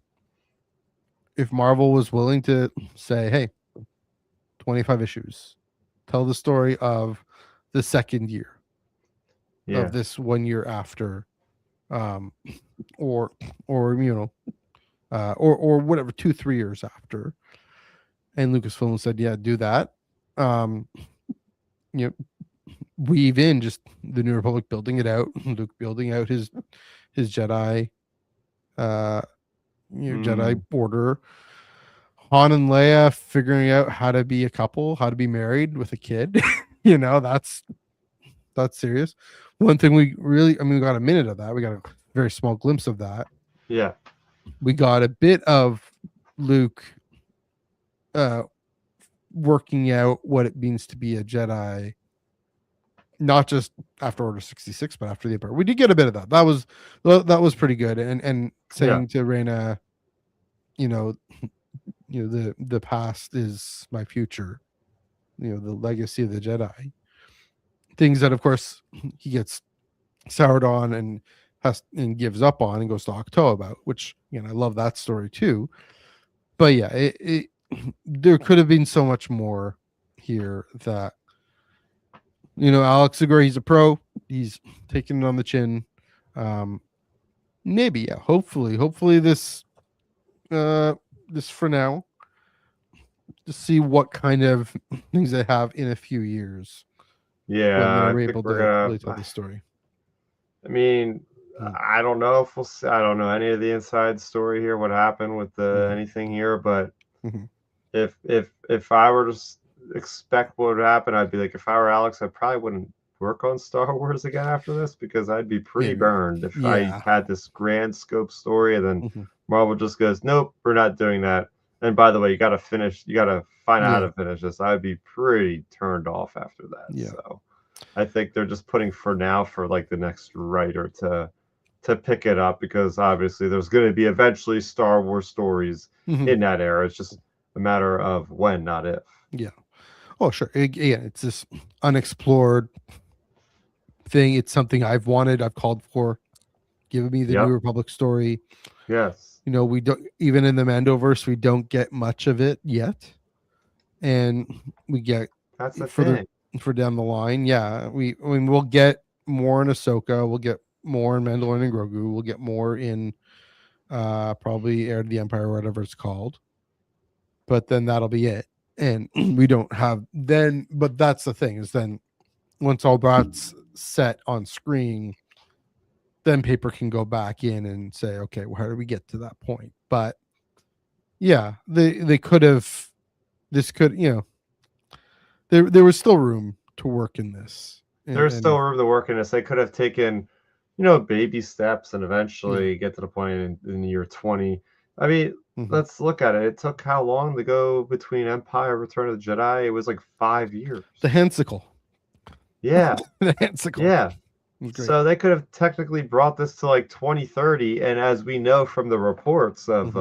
if Marvel was willing to say, hey, 25 issues, tell the story of the second year of this 1 year after, or whatever, 2-3 years after, and Lucasfilm said, yeah, do that. Weave in just the New Republic building it out, Luke building out his Jedi, Jedi Order, Han and Leia figuring out how to be a couple, how to be married with a kid. That's serious. One thing we got a minute of that. We got a very small glimpse of that. Yeah. We got a bit of Luke working out what it means to be a Jedi, not just after Order 66, but after the Empire. We did get a bit of that. That was pretty good. And saying to Reyna, the past is my future. The legacy of the Jedi. Things that, of course, he gets soured on and gives up on and goes to Octo about, which, I love that story too. But yeah, there could have been so much more here that, Alex Segura, he's a pro. He's taking it on the chin. Maybe, yeah. Hopefully this for now, to see what kind of things they have in a few years. Yeah, when they're able to really tell the story. I mean, I don't know if we'll see. I don't know any of the inside story here, what happened with anything here, but if I were to expect what would happen, I'd be like, if I were Alex, I probably wouldn't work on Star Wars again after this, because I'd be pretty burned if I had this grand scope story and then Marvel just goes, nope, we're not doing that. And by the way, you got to find out how to finish this. I'd be pretty turned off after that. Yeah. So I think they're just putting for now for like the next writer to pick it up, because obviously there's going to be eventually Star Wars stories in that era. It's just a matter of when, not if. Yeah. Oh, sure. Again, it's this unexplored thing. It's something I've called for. Give me the New Republic story. Yes. We don't, even in the Mandoverse, we don't get much of it yet. And we get for down the line. Yeah. We'll get more in Ahsoka. We'll get more in Mandalorian and Grogu. We'll get more in probably Heir to the Empire, or whatever it's called. But then that'll be it. And we don't have then, but that's the thing, is then once all that's set on screen, then paper can go back in and say, okay, well, how do we get to that point? But yeah, they could have, this could, there was still room to work in this. There's still room to work in this. They could have taken, baby steps and eventually get to the point in the year 20. I mean, let's look at it. It took how long to go between Empire, Return of the Jedi? It was like 5 years. The Hensicle. Yeah. The Hensicle. Yeah. was great. So they could have technically brought this to like 2030, and as we know from the reports of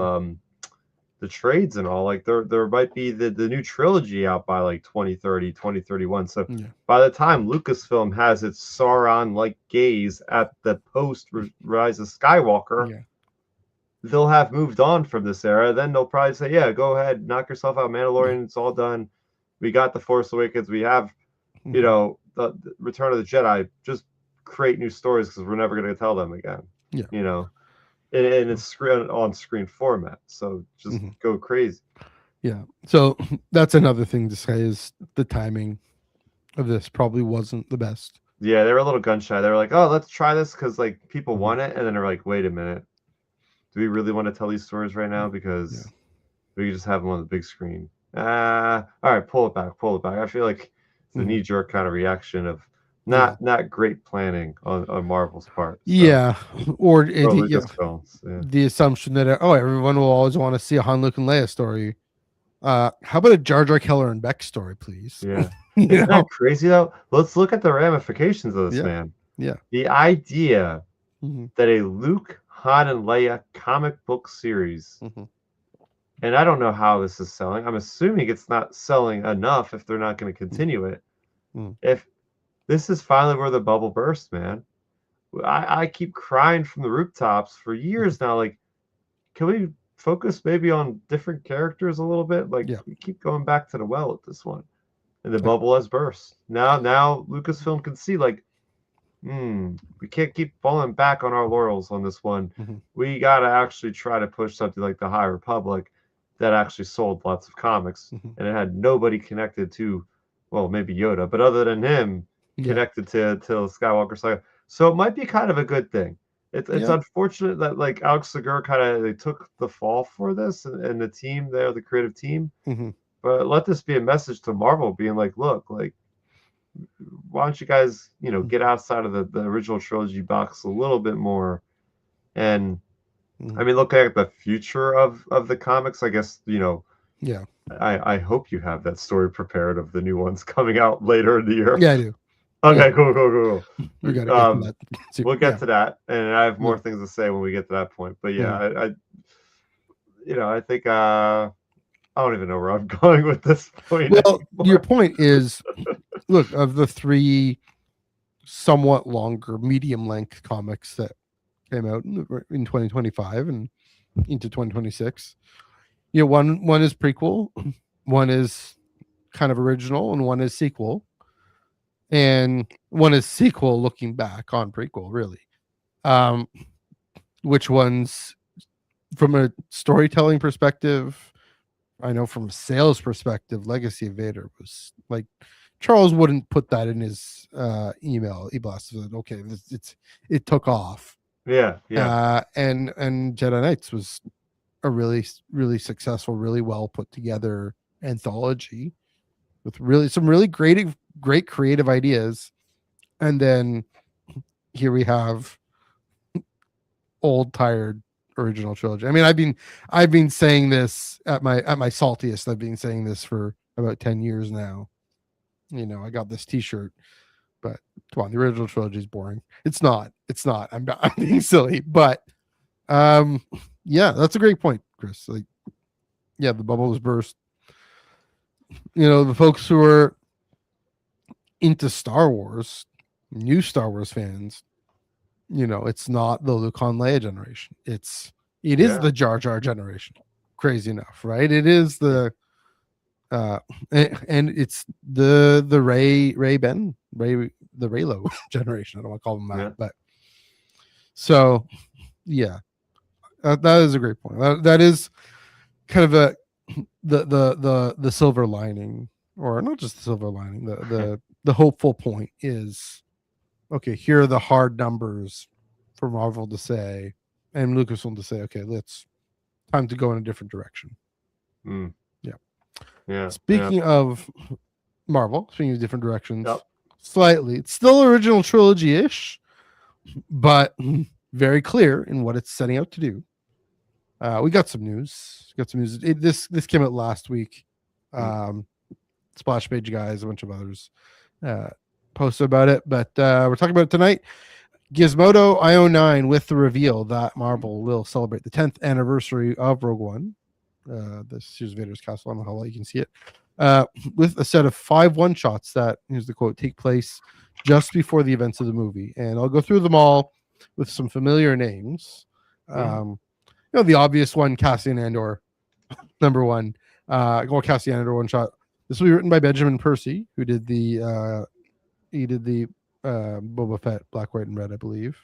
the trades and all, like there might be the new trilogy out by like 2030, 2031. So by the time Lucasfilm has its Sauron-like gaze at the post Rise of Skywalker, they'll have moved on from this era. Then they'll probably say, yeah, go ahead, knock yourself out, Mandalorian, it's all done. We got The Force Awakens. We have, you know, the Return of the Jedi. Just create new stories because we're never going to tell them again. Yeah. You know, and it's on-screen format. So just go crazy. Yeah. So that's another thing to say is the timing of this probably wasn't the best. Yeah, they were a little gun shy. They were like, oh, let's try this because like people want it. And then they're like, wait a minute. Do we really want to tell these stories right now? Because we can just have them on the big screen. All right, pull it back. I feel like it's a knee-jerk kind of reaction of not great planning on Marvel's part. So. Yeah, or the assumption that everyone will always want to see a Han, Luke, and Leia story. How about a Jar Jar, Keller, and Beck story, please? Yeah, isn't that crazy though? Let's look at the ramifications of this, man. Yeah, the idea that a Luke, Han, and Leia comic book series. And I don't know how this is selling. I'm assuming it's not selling enough if they're not going to continue it. If this is finally where the bubble bursts, man. I keep crying from the rooftops for years now. Like, can we focus maybe on different characters a little bit? Like, we keep going back to the well at this one. And the bubble has burst. Now Lucasfilm can see, like, we can't keep falling back on our laurels on this one. We got to actually try to push something like the High Republic that actually sold lots of comics, and it had nobody connected to, well, maybe Yoda, but other than him, connected to Skywalker saga. So it might be kind of a good thing. It's unfortunate that like Alex Segura they took the fall for this, and the team there, the creative team. But let this be a message to Marvel, being like, look, like, why don't you guys, get outside of the original trilogy box a little bit more, and I mean, looking at the future of the comics, I guess, I hope you have that story prepared of the new ones coming out later in the year. Yeah, I do. Okay, cool. We got to get to that. We'll get to that, and I have more things to say when we get to that point. But I think I don't even know where I'm going with this point. Well, your point is, look, of the 3 somewhat longer, medium-length comics that came out in 2025 and into 2026. One is prequel, one is kind of original, and one is sequel. And one is sequel looking back on prequel, really. Which one's from a storytelling perspective? I know from a sales perspective, Legacy of Vader was like Charles wouldn't put that in his email. He blasted, okay, it took off. Yeah. And Jedi Knights was a really, really successful, really well put together anthology with some really great creative ideas. And then here we have old, tired original trilogy. I mean, I've been saying this at my saltiest. I've been saying this for about 10 years now. I got this t-shirt, but come on, the original trilogy is boring. It's not. I'm being silly, but that's a great point, Chris. Like, the bubble was burst. The folks who are into Star Wars, new Star Wars fans, it's not the Luke, Han, Leia generation. It is the Jar Jar generation. Crazy enough, right? It is the and it's the Reylo generation. I don't want to call them that, but so that is a great point. That is kind of the silver lining, or not just the silver lining. The hopeful point is, okay, here are the hard numbers for Marvel to say, and Lucasfilm to say, okay, time to go in a different direction. Speaking of Marvel, speaking of different directions, slightly, it's still original trilogy-ish, but very clear in what it's setting out to do. We got some news. This came out last week. Splash Page guys, a bunch of others post about it, but we're talking about it tonight. Gizmodo IO9 with the reveal that Marvel will celebrate the 10th anniversary of Rogue One. This is Vader's castle. I don't know how well you can see it. With a set of 5 one-shots that, here's the quote, take place just before the events of the movie. And I'll go through them all with some familiar names. The obvious one, Cassian Andor, number 1. Cassian Andor one-shot. This will be written by Benjamin Percy, who did the Boba Fett Black, White, and Red, I believe.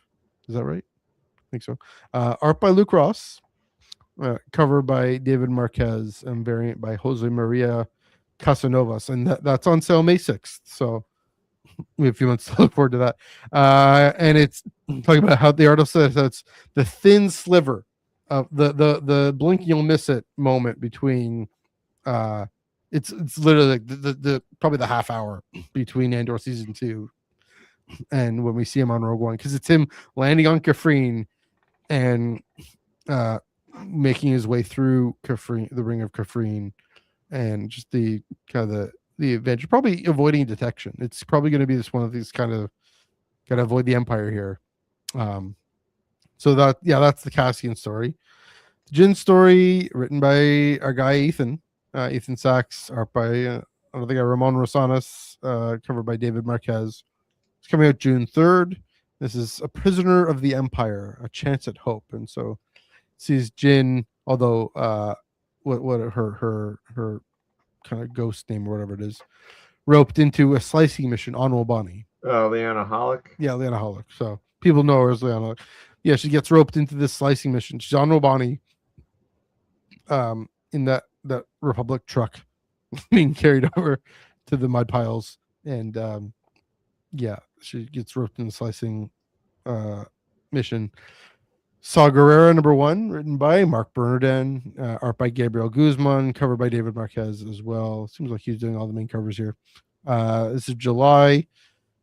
Is that right? I think so. Art by Luke Ross. Cover by David Marquez and variant by Jose Maria Casanovas. And that's on sale May 6th. So we have a few months to look forward to that. And it's talking about how the artist says that's the thin sliver of the blink you'll miss it moment between it's literally like the probably the half hour between Andor season 2 and when we see him on Rogue One, because it's him landing on Kafrene and making his way through Kafrene, the ring of Kafrene, and just the kind of the adventure, probably avoiding detection. It's probably going to be this one of these kind of got to avoid the Empire here. So that's the Cassian story. The Jin story written by our guy Ethan Sachs, art by another guy Ramon Rosanas, covered by David Marquez. It's coming out June 3rd. This is A Prisoner of the Empire, A Chance at Hope. And so sees Jin, although what her kind of ghost name or whatever it is, roped into a slicing mission on Wobani. Leanna Holick. Yeah, Leanna Holick. So people know her as Leanna Holick. Yeah, she gets roped into this slicing mission. She's on Wobani, in that Republic truck being carried over to the mud piles, and she gets roped in the slicing mission. Saw Gerrera number 1, written by Mark Bernardin, art by Gabriel Guzman, covered by David Marquez as well. Seems like he's doing all the main covers here. This is July.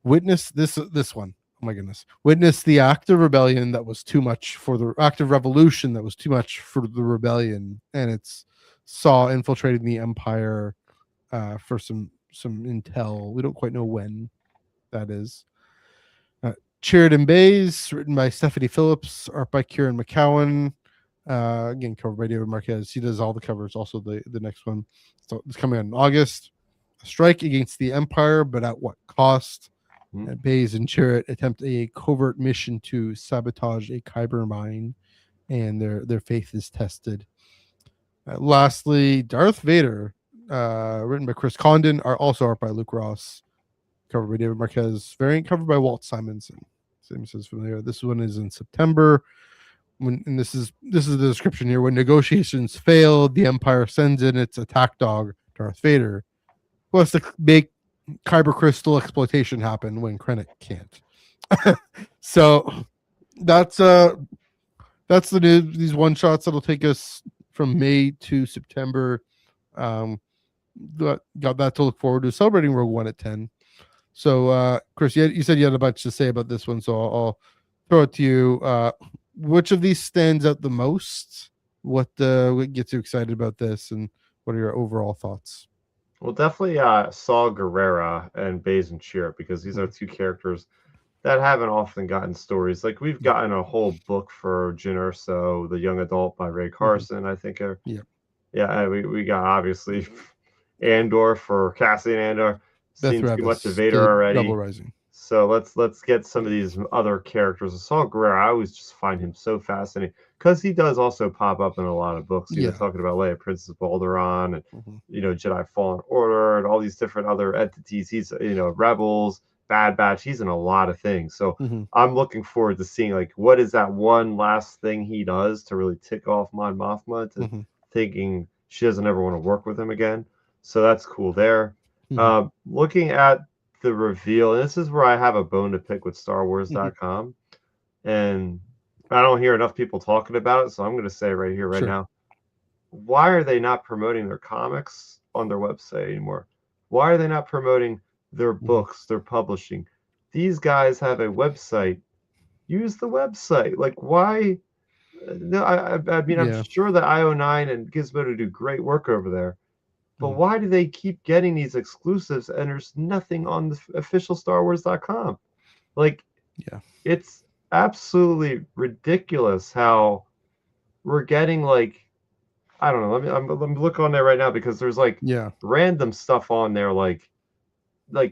Witness this one. Oh my goodness. Witness the act of rebellion that was too much for the act of revolution that was too much for the rebellion, and it's Saw infiltrating the Empire for some intel. We don't quite know when that is. Sheridan Bays, written by Stephanie Phillips, art by Kieran McCowan. Again, covered by David Marquez. He does all the covers, also the next one. So it's coming out in August. A strike against the Empire, but at what cost? Bays and Chirrut attempt a covert mission to sabotage a Kyber mine, and their faith is tested. Lastly, Darth Vader, written by Chris Condon, also art by Luke Ross, covered by David Marquez, variant covered by Walt Simonson. Same says familiar. This one is in September. And this is the description here. When negotiations failed, the Empire sends in its attack dog, Darth Vader, who has to make Kyber crystal exploitation happen when Krennic can't. So that's the news. These one shots that'll take us from May to September. Got that to look forward to, celebrating Rogue One at 10. So Chris, you said you had a bunch to say about this one, so I'll throw it to you. Which of these stands out the most? What gets you excited about this, and what are your overall thoughts? Well, definitely Saw Gerrera and Bays and Chirrut, because these are two characters that haven't often gotten stories. Like, we've gotten a whole book for Jyn Erso, the young adult by Ray Carson, I think. We got obviously Andor for Cassian Andor. Seen too much of Vader already. Rebel Rising. So let's get some of these other characters. Saw Gerrera, I always just find him so fascinating, because he does also pop up in a lot of books. You're talking about Leia, Princess of Alderaan, and Jedi Fallen Order, and all these different other entities. He's Rebels, Bad Batch. He's in a lot of things. So I'm looking forward to seeing, like, what is that one last thing he does to really tick off Mon Mothma to thinking she doesn't ever want to work with him again. So that's cool there. Looking at the reveal, and this is where I have a bone to pick with StarWars.com, and I don't hear enough people talking about it, so I'm going to say right here, right now, why are they not promoting their comics on their website anymore? Why are they not promoting their books, their publishing? These guys have a website. Use the website. Like, why? No, I mean, I'm sure that IO9 and Gizmodo do great work over there, But why do they keep getting these exclusives and there's nothing on the official StarWars.com? Like, it's absolutely ridiculous how we're getting like, I don't know. Let me look on there right now because there's like random stuff on there like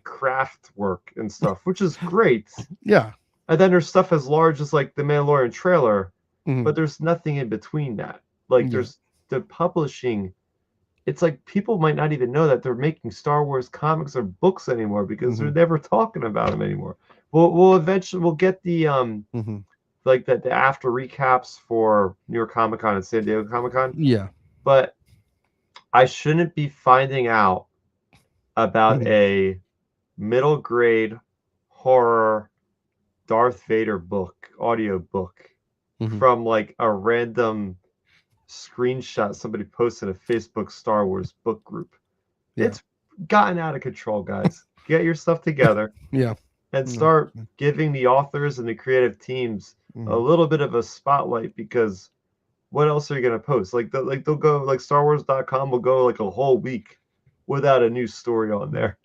craft work and stuff, which is great. Yeah. And then there's stuff as large as like the Mandalorian trailer, but there's nothing in between that. Like there's the publishing. It's like people might not even know that they're making Star Wars comics or books anymore because they're never talking about them anymore. We'll eventually get the like the after recaps for New York Comic Con and San Diego Comic Con. Yeah. But I shouldn't be finding out about a middle grade horror Darth Vader book, audio book from like a random screenshot somebody posted in a Facebook Star Wars book group. It's gotten out of control, guys. Get your stuff together. And start giving the authors and the creative teams a little bit of a spotlight, because what else are you going to post? Like they'll go like StarWars.com will go like a whole week without a new story on there.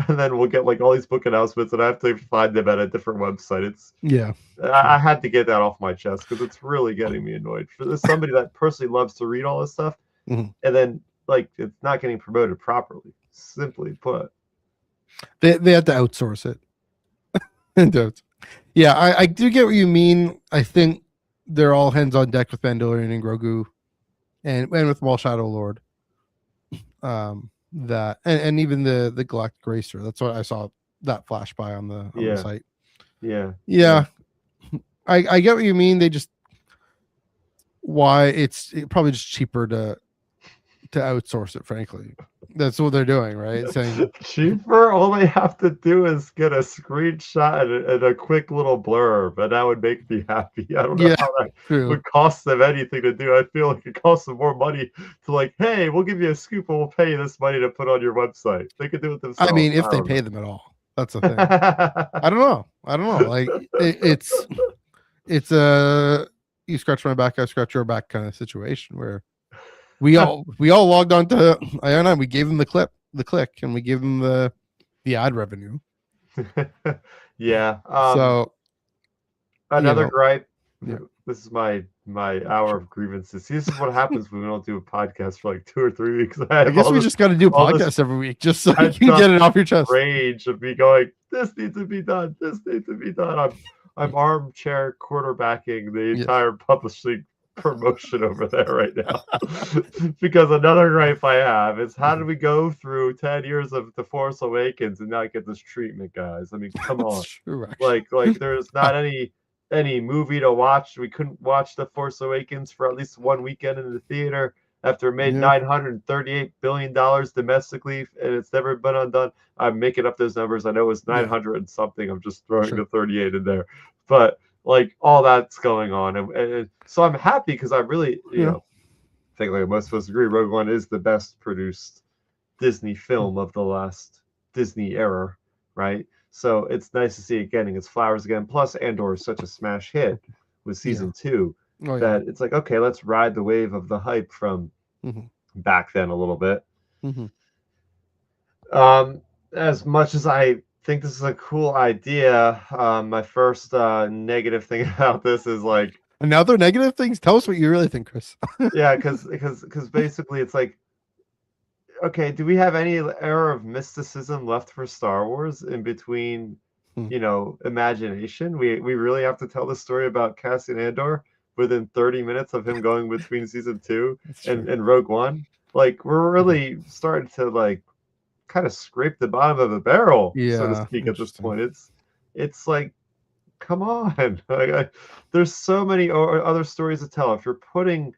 And then we'll get like all these book announcements and I have to find them at a different website. It's I had to get that off my chest because it's really getting me annoyed. For somebody that personally loves to read all this stuff, and then like it's not getting promoted properly. Simply put, they have to outsource it. Yeah, I do get what you mean. I think they're all hands on deck with Mandalorian and Grogu, and with Maul Shadow Lord. That and even the Galactic Racer. That's what I saw that flash by on the site. Yeah. I get what you mean. They just it's probably just cheaper to outsource it, frankly. That's what they're doing, right? Saying cheaper. All they have to do is get a screenshot and a quick little blurb, and that would make me happy. I don't know how that would cost them anything to do. I feel like it costs them more money to like, hey, we'll give you a scoop and we'll pay you this money to put on your website. They could do it themselves. I mean, if they pay them at all. That's the thing. I don't know. Like it's a you scratch my back, I scratch your back kind of situation where we all logged on to Iona. We gave them the click, and we gave them the ad revenue. So another gripe. This is my hour of grievances. This is what happens when we don't do a podcast for like 2 or 3 weeks. I guess we just got to do podcasts every week just so you can get it off your chest. Rage of me going, this needs to be done. This needs to be done. I'm armchair quarterbacking the entire publishing promotion over there right now. Because another gripe I have is, how did we go through 10 years of The Force Awakens and not get this treatment, guys? I mean, come on. True, like there's not any movie to watch. We couldn't watch The Force Awakens for at least one weekend in the theater after it made $938 billion domestically, and it's never been undone. I'm making up those numbers. I know it was 900 and something. I'm just throwing the 38 in there. But like all that's going on. And so I'm happy because I really, you know, think like most of us agree, Rogue One is the best produced Disney film of the last Disney era, right? So it's nice to see it getting its flowers again. Plus, Andor is such a smash hit with season 2 that it's like, okay, let's ride the wave of the hype from back then a little bit. As much as I think this is a cool idea, my first negative thing about this is like another negative things. Tell us what you really think, Chris. because basically it's like, okay, do we have any era of mysticism left for Star Wars in between, you know, imagination? We really have to tell the story about Cassian Andor within 30 minutes of him going between season 2 and Rogue One? Like, we're really starting to like kind of scrape the bottom of the barrel, so to speak, at this point. It's like, come on. Like, there's so many other stories to tell. If you're putting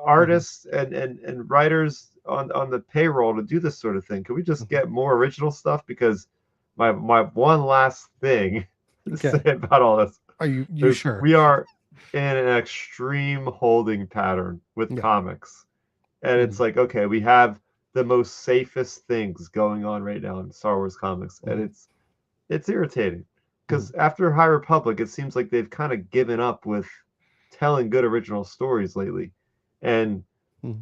artists and writers on the payroll to do this sort of thing, can we just get more original stuff? Because my one last thing to say about all this, are you sure we are in an extreme holding pattern with comics, and it's like, okay, we have the most safest things going on right now in Star Wars comics, and it's irritating because after High Republic, it seems like they've kind of given up with telling good original stories lately, and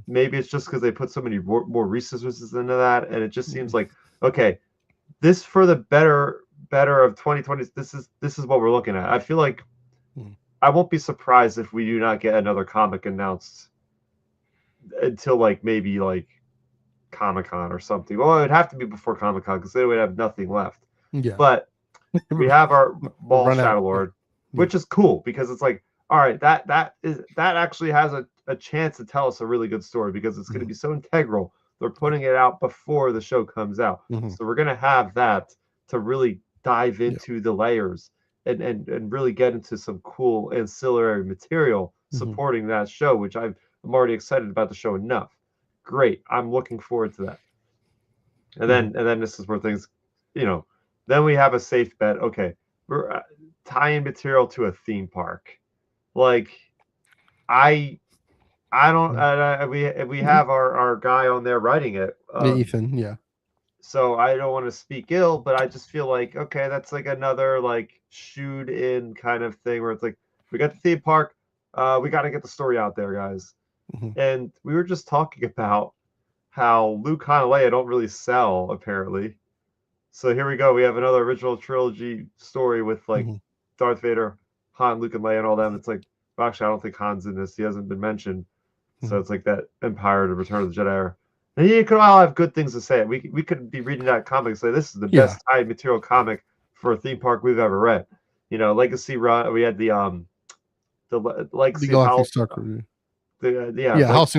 maybe it's just because they put so many more resources into that, and it just seems like, okay, this for the better of 2020. This is what we're looking at. I feel like I won't be surprised if we do not get another comic announced until like maybe like Comic-Con or something. Well, it would have to be before Comic-Con because they would have nothing left. Yeah. But we have our Maul Run out. Shadow Lord, which is cool because it's like, all right, that actually has a chance to tell us a really good story because it's going to be so integral. They're putting it out before the show comes out. So we're going to have that to really dive into the layers and really get into some cool ancillary material supporting that show, which I'm already excited about the show enough. Great. I'm looking forward to that. And then this is where things, then we have a safe bet. Okay, we're tying material to a theme park. Like, we have our guy on there writing it. Ethan, yeah. So I don't want to speak ill, but I just feel like, okay, that's like another like shoot in kind of thing where it's like, we got the theme park, we got to get the story out there, guys. And we were just talking about how Luke, Han, and Leia don't really sell, apparently. So here we go. We have another original trilogy story with like Darth Vader, Han, Luke, and Leia, and all them. It's like, well, actually, I don't think Han's in this. He hasn't been mentioned. So it's like that Empire to Return of the Jedi era. And you could all have good things to say. We could be reading that comic and say this is the best tied material comic for a theme park we've ever read. Legacy Run. We had the Legacy Halcyon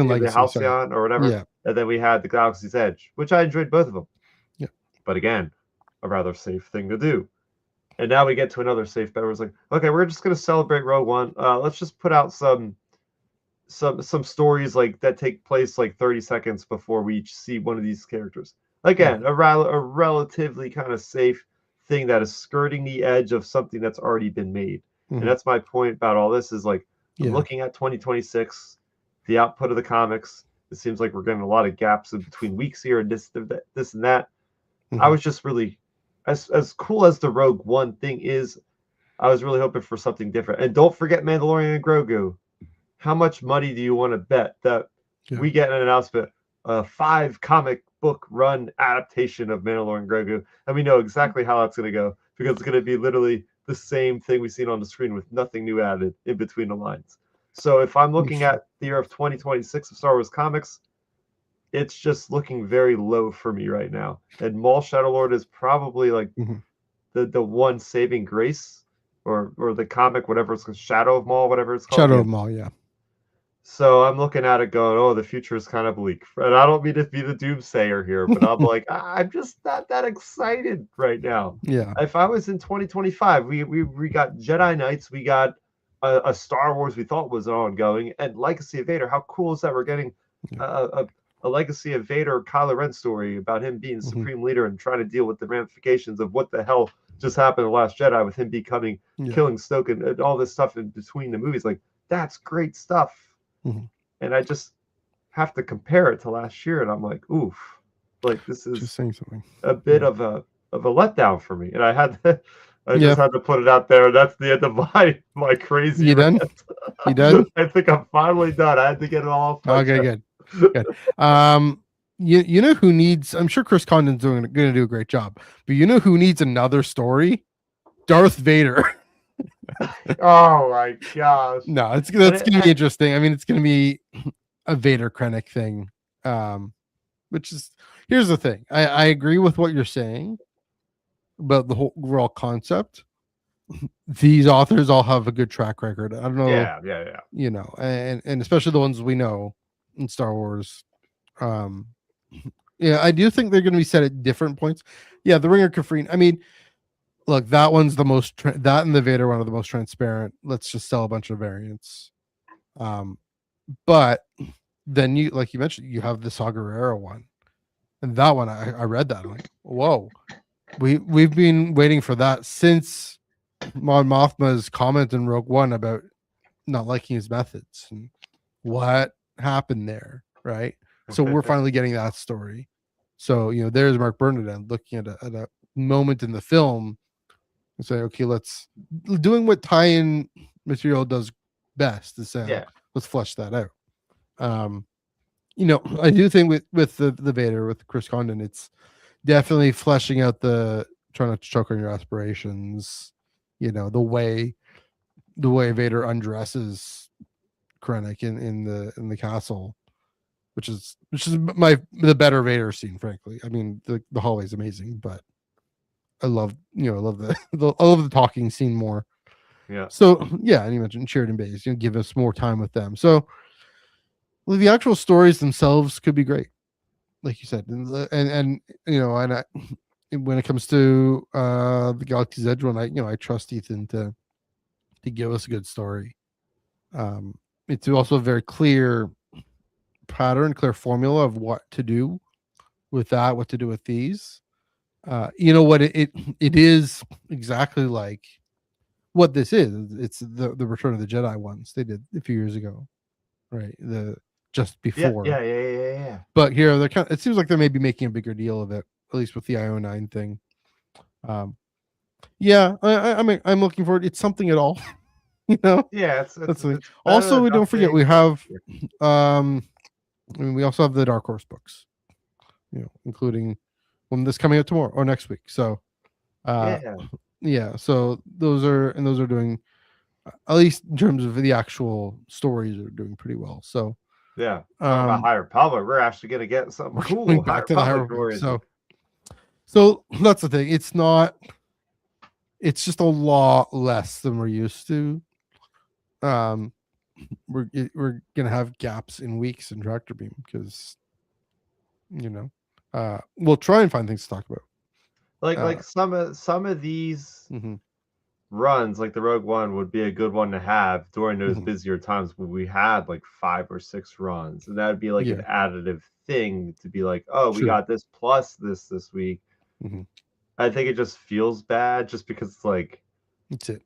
Legacy, Halcyon or whatever. Yeah. And then we had the Galaxy's Edge, which I enjoyed both of them. Yeah. But again, a rather safe thing to do. And now we get to another safe bet where it's like, okay, we're just going to celebrate Rogue One. Let's just put out some stories like that take place like 30 seconds before we each see one of these characters. Again, a relatively kind of safe thing that is skirting the edge of something that's already been made. And that's my point about all this is like, I'm looking at 2026, the output of the comics. It seems like we're getting a lot of gaps in between weeks here and this and that. I was just really, as cool as the Rogue One thing is, I was really hoping for something different. And don't forget Mandalorian and Grogu. How much money do you want to bet that we get an announcement, a 5 comic book run adaptation of Mandalorian and Grogu, and we know exactly how that's going to go because it's going to be literally the same thing we've seen on the screen with nothing new added in between the lines. So if I'm looking at the year of 2026 of Star Wars comics, it's just looking very low for me right now. And Maul Shadow Lord is probably like the one saving grace or the comic, whatever it's called, Shadow of Maul, whatever it's called. Shadow of Maul, yeah. So I'm looking at it going, oh, the future is kind of bleak. And I don't mean to be the doomsayer here, but I'm like, I'm just not that excited right now. Yeah. If I was in 2025, we got Jedi Knights, we got a Star Wars we thought was ongoing, and Legacy of Vader. How cool is that? We're getting a Legacy of Vader Kylo Ren story about him being supreme leader and trying to deal with the ramifications of what the hell just happened in The Last Jedi with him becoming killing Snoke and all this stuff in between the movies. Like, that's great stuff. And I just have to compare it to last year, and I'm like, oof, like this is just saying something. A bit of a letdown for me. And I had to, just had to put it out there. That's the end of my crazy. You done? You done? I think I'm finally done. I had to get it all. Okay, good. You know who needs? I'm sure Chris Condon's going to do a great job, but you know who needs another story? Darth Vader. Oh my gosh! No, that's going to be interesting. I mean, it's going to be a Vader Krennic thing, which is, here's the thing. I agree with what you're saying about the whole overall concept. These authors all have a good track record. I don't know. Yeah. You know, and especially the ones we know in Star Wars. I do think they're going to be set at different points. Yeah, the Ring of Kafrene. I mean, look, that one's the most that and the Vader one are the most transparent. Let's just sell a bunch of variants. But then you, like you mentioned, you have the Saw Gerrera one, and that one I read that. I'm like, whoa, we've been waiting for that since Mon Mothma's comment in Rogue One about not liking his methods and what happened there, right? So we're finally getting that story. So there's Mark Bernardin looking at a moment in the film and say, okay, let's doing what tie-in material does best is say, let's flesh that out. I do think with the Vader with Chris Condon, it's definitely fleshing out the trying not to choke on your aspirations. The way Vader undresses Krennic in the castle, which is the better Vader scene, frankly. I mean, the hallway is amazing, but I love the talking scene more. Yeah. So yeah, and you mentioned Sheridan Bays, give us more time with them. So the actual stories themselves could be great, like you said, and when it comes to the Galaxy's Edge one, I trust Ethan to give us a good story. It's also a very clear pattern, clear formula of what to do with that, what to do with these. What it is exactly like what this is. It's the Return of the Jedi ones they did a few years ago, right? Just before. Yeah. But here it seems like they're maybe making a bigger deal of it, at least with the IO9 thing. Yeah, I'm looking forward. It's something at all, Yeah, it's also we don't forget we have we also have the Dark Horse books, including one that's coming out tomorrow or next week. So so those are doing, at least in terms of the actual stories, are doing pretty well. So about High Republic, we're actually gonna get something cool. Back to the High Republic. So that's the thing. It's just a lot less than we're used to. We're gonna have gaps in weeks in Tractor Beam because we'll try and find things to talk about. Like some of these runs, like the Rogue One, would be a good one to have during those busier times when we had like 5 or 6 runs, and that would be like an additive thing to be like, oh, we got this plus this week. I think it just feels bad just because it's like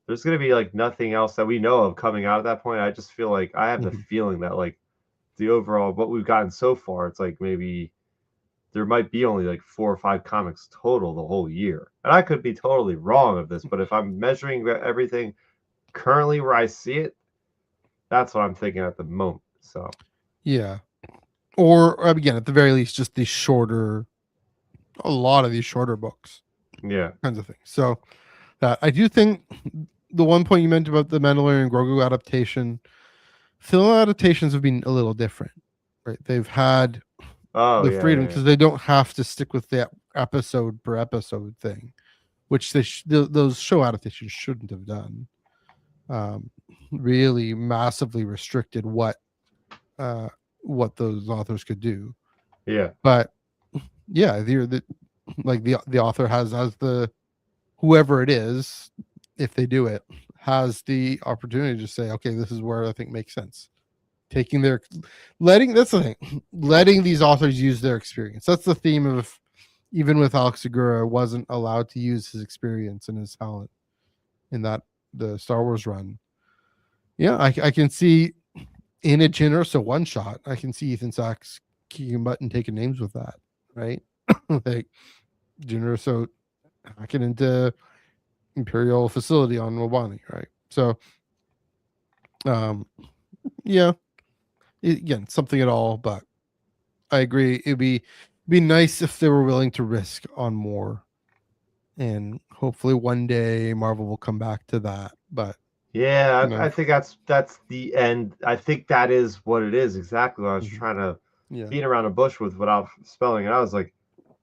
there's going to be like nothing else that we know of coming out at that point. I just feel like I have the feeling that like the overall what we've gotten so far, it's like maybe there might be only like 4 or 5 comics total the whole year. And I could be totally wrong of this, but if I'm measuring everything currently where I see it, that's what I'm thinking at the moment. So yeah, or again, at the very least, just a lot of these shorter books, kinds of things. So that I do think the one point you mentioned about the Mandalorian Grogu adaptation, film adaptations have been a little different, right? They've had the freedom because they don't have to stick with the episode per episode thing, which those show adaptations shouldn't have done. Really massively restricted what those authors could do. Yeah, but yeah, the author has as the whoever it is, if they do it, has the opportunity to say, okay, this is where I think makes sense. That's the thing, letting these authors use their experience. That's the theme of, even with Alex Segura wasn't allowed to use his experience and his talent in the Star Wars run. Yeah, I can see in a Jyn Erso one shot, I can see Ethan Sachs kicking butt and taking names with that, right? Like Jyn Erso hacking into Imperial facility on Wobani, right? So yeah, again, something at all, but I agree. It'd be nice if they were willing to risk on more, and hopefully one day Marvel will come back to that. But I think that's the end. I think that is what it is. Exactly what I was trying to beat around a bush with without spelling it. I was like,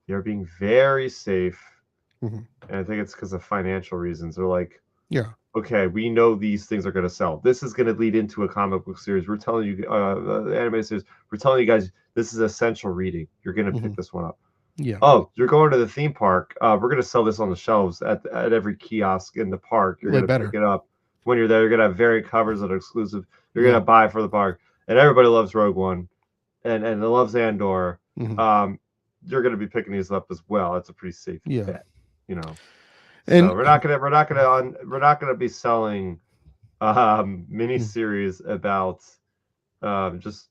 you're being very safe, and I think it's because of financial reasons. They're like, okay, we know these things are going to sell. This is going to lead into a comic book series. We're telling you, the anime series. We're telling you guys, this is essential reading. You're going to pick this one up. Yeah. Oh, you're going to the theme park. We're going to sell this on the shelves at every kiosk in the park. You're going to pick it up when you're there. You're going to have variant covers that are exclusive. You're going to buy for the park. And everybody loves Rogue One, and loves Andor. You're going to be picking these up as well. That's a pretty safe bet, And so we're not gonna be selling miniseries about just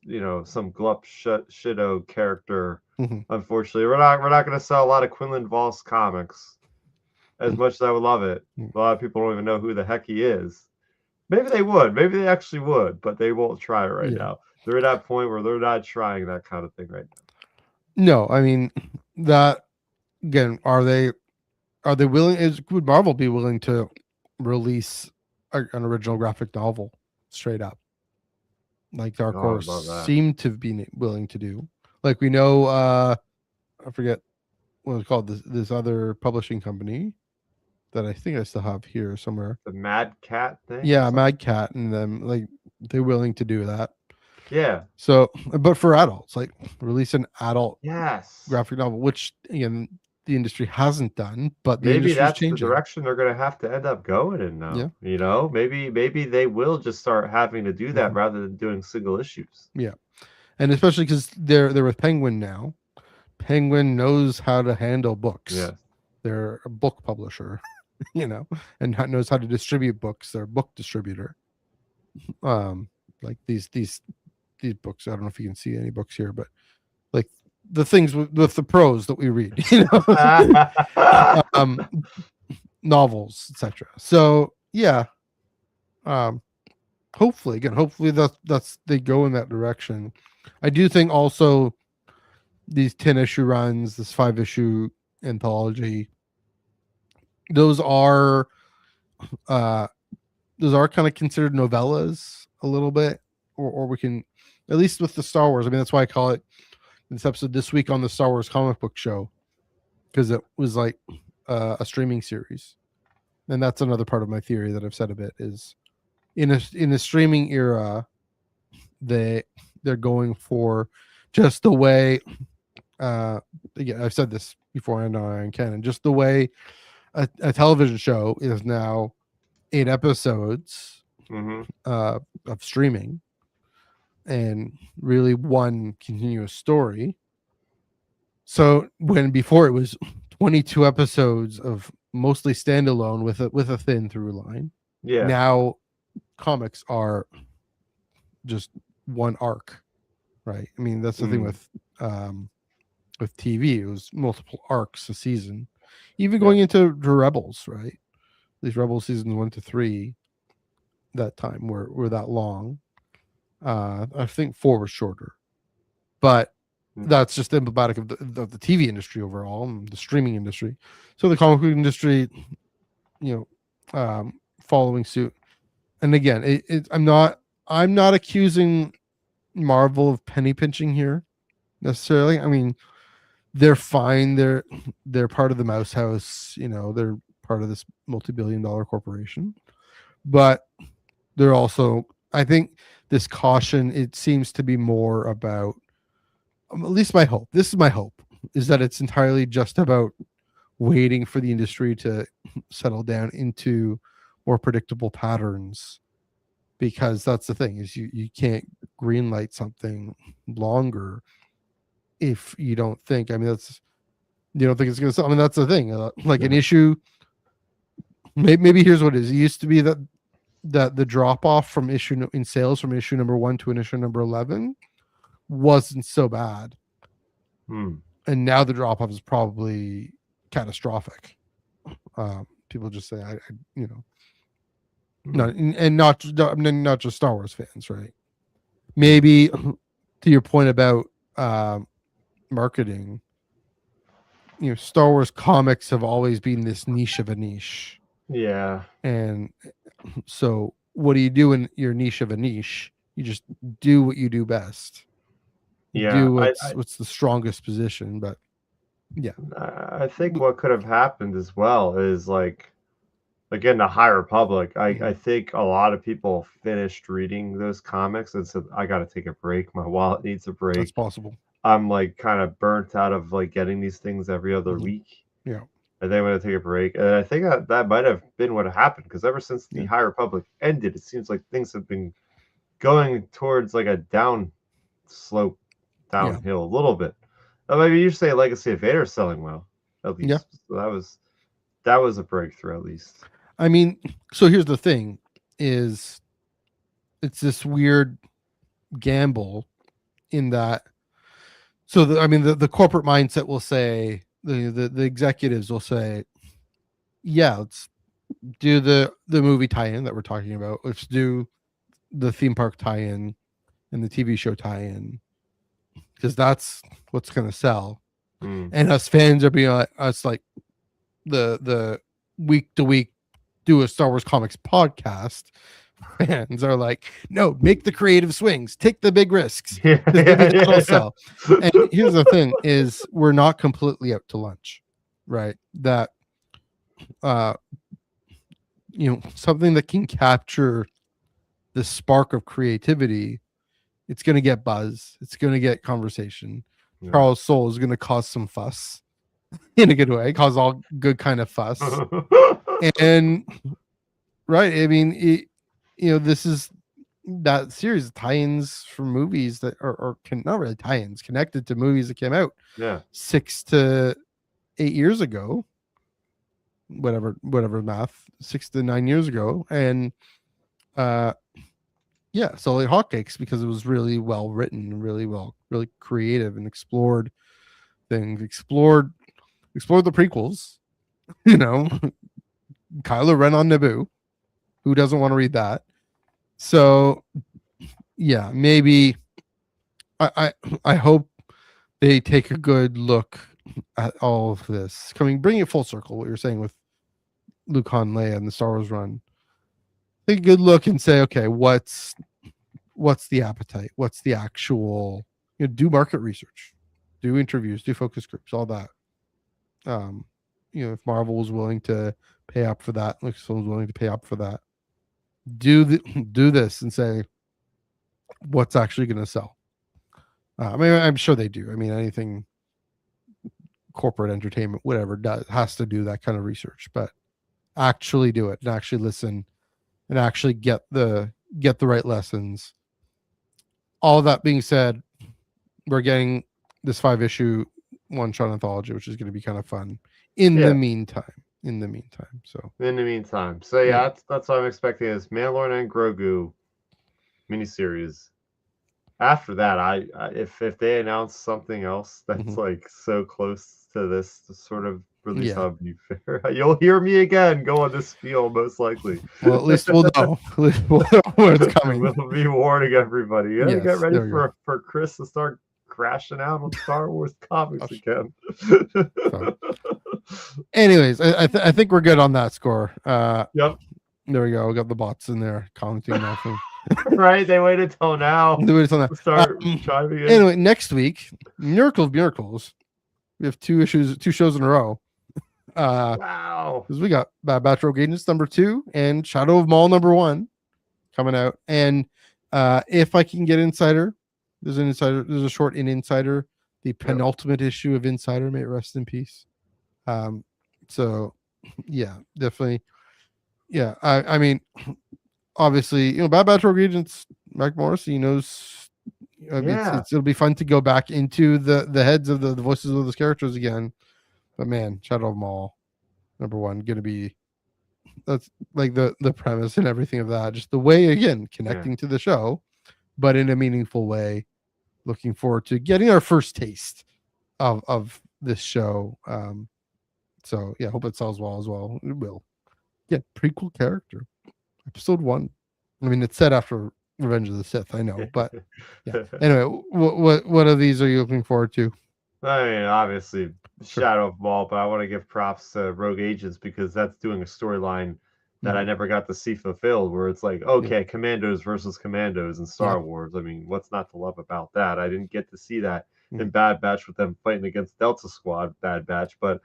some glup shido character. Unfortunately, we're not gonna sell a lot of Quinlan Voss comics. As much as I would love it, a lot of people don't even know who the heck he is. Maybe they would. Maybe they actually would, but they won't try right now. They're at that point where they're not trying that kind of thing right now. No, I mean that again. Are they willing? Would Marvel be willing to release an original graphic novel straight up, like Dark Horse seem to have been willing to do? Like we know, I forget what it's called. This other publishing company that I think I still have here somewhere. The Mad Cat thing. Yeah, Mad Cat and them, like they're willing to do that. Yeah. So, but for adults, like release an adult graphic novel, which again the industry hasn't done, but maybe that's changing. the direction they're going to have to end up going in now. Yeah. You know, maybe they will just start having to do that rather than doing single issues. Yeah, and especially because they're with Penguin now. Penguin knows how to handle books. Yeah, they're a book publisher, you know, and knows how to distribute books. They're a book distributor. Like these books. I don't know if you can see any books here, but like the things with the prose that we read, you know, novels, etc. So yeah, hopefully that's they go in that direction. I do think also these 10-issue runs, this 5-issue anthology, those are kind of considered novellas a little bit, or we can, at least with the Star Wars. I mean, that's why I call it this episode this week on the Star Wars comic book show, because it was like a streaming series. And that's another part of my theory that I've said a bit is in a streaming era, they're going for just the way again, I've said this before and on canon, just the way a television show is now 8 episodes of streaming and really one continuous story. So when before it was 22 episodes of mostly standalone with a thin through line. Yeah. Now comics are just one arc, right? I mean, that's the thing with TV. It was multiple arcs a season, even going into the Rebels, right? These Rebels seasons 1 to 3 that time were that long. I think 4 was shorter, but that's just emblematic of the TV industry overall and the streaming industry. So the comic book industry, you know, following suit. And again, I'm not accusing Marvel of penny pinching here necessarily. I mean, they're fine. They're part of the Mouse House. You know, they're part of this multi-billion-dollar corporation, but they're also, I think, this caution. It seems to be more about, at least my hope. This is my hope, is that it's entirely just about waiting for the industry to settle down into more predictable patterns, because that's the thing is you can't greenlight something longer if you don't think, I mean, you don't think it's going to sell. I mean, that's the thing, like an issue, maybe here's what it is. It used to be that the drop off from issue in sales from issue number 1 to an issue number 11 wasn't so bad. And now the drop off is probably catastrophic. People just say, I you know, not just Star Wars fans, right? Maybe to your point about marketing, you know, Star Wars comics have always been this niche of a niche. Yeah. And so what do you do in your niche of a niche? You just do what you do best. Yeah. Do what's the strongest position. But yeah. I think what could have happened as well is like, again, the High Republic. I think a lot of people finished reading those comics and said, I got to take a break. My wallet needs a break. That's possible. I'm like kind of burnt out of like getting these things every other week. Yeah. And then I'm going to take a break. And I think that might have been what happened, because ever since the High Republic ended, it seems like things have been going towards like a downhill a little bit. Maybe you say Legacy of Vader is selling well, at least. Yeah. So that was a breakthrough, at least. I mean, so here's the thing: is it's this weird gamble in that. So the corporate mindset will say, the executives will say, yeah, let's do the movie tie-in that we're talking about. Let's do the theme park tie-in, and the TV show tie-in, because that's what's going to sell. Mm. And us fans are being us like the week to week do a Star Wars comics podcast. Fans are like, no, make the creative swings, take the big risks. Maybe that'll sell. And here's the thing: is we're not completely out to lunch, right? That something that can capture the spark of creativity, it's going to get buzz, it's going to get conversation. Yeah. Charles Soule is going to cause some fuss in a good way, cause all good kind of fuss. And right, I mean, this is that series of tie-ins for movies that are not really tie-ins, connected to movies that came out 6 to 8 years ago, whatever math, 6 to 9 years ago. And so like hotcakes, because it was really well written, really creative, and explored things, explored the prequels, Kylo Ren on Naboo. Who doesn't want to read that? So yeah, maybe I hope they take a good look at all of this, bring it full circle, what you're saying with Luke, Han, Leia and the Star Wars run. Take a good look and say, okay, what's the appetite? What's the actual, do market research, do interviews, do focus groups, all that. If Marvel was willing to pay up for that, Lucasfilm was willing to pay up for that, do this and say what's actually going to sell. I mean, I'm sure they do. I mean, anything corporate entertainment, whatever, has to do that kind of research, but actually do it and actually listen and actually get the right lessons. All of that being said, we're getting this 5-issue one-shot anthology, which is going to be kind of fun in the meantime. So that's what I'm expecting, is Mandalorian and Grogu miniseries. After that, I if they announce something else that's like so close to this to sort of release, I'll be fair. You'll hear me again go on this spiel, most likely. Well, at least we'll know. We'll know when it's coming. We'll be warning everybody. You gotta get ready for Chris to start crashing out on Star Wars comics again. So, anyways, I think we're good on that score. Yep. There we go. We got the bots in there commenting nothing. Right, they waited till now. To start chiming in. Anyway, next week, Miracle of Miracles. We have 2 shows in a row. Wow. Because we got Bad Batch Rogue Agents #2 and Shadow of Maul #1 coming out. And if I can get Insider, there's a short in Insider, the penultimate issue of Insider, may it rest in peace. So yeah, definitely. Yeah, I mean, obviously, Bad Batch Rogue Agents, Mike Morrissey knows. It'll be fun to go back into the heads of the voices of those characters again. But man, Shadow of Maul #1 gonna be, that's like the premise and everything of that. Just the way, again, connecting to the show, but in a meaningful way. Looking forward to getting our first taste of this show. So yeah, hope it sells well as well. It will. Yeah, pretty cool character. Episode 1. I mean, it's set after Revenge of the Sith, I know, but yeah. Anyway, what of these are you looking forward to? I mean, obviously Shadow of Maul, but I want to give props to Rogue Agents, because that's doing a storyline that I never got to see fulfilled, where it's like, okay, commandos versus commandos in Star Wars. I mean, what's not to love about that? I didn't get to see that in Bad Batch with them fighting against Delta Squad, Bad Batch. But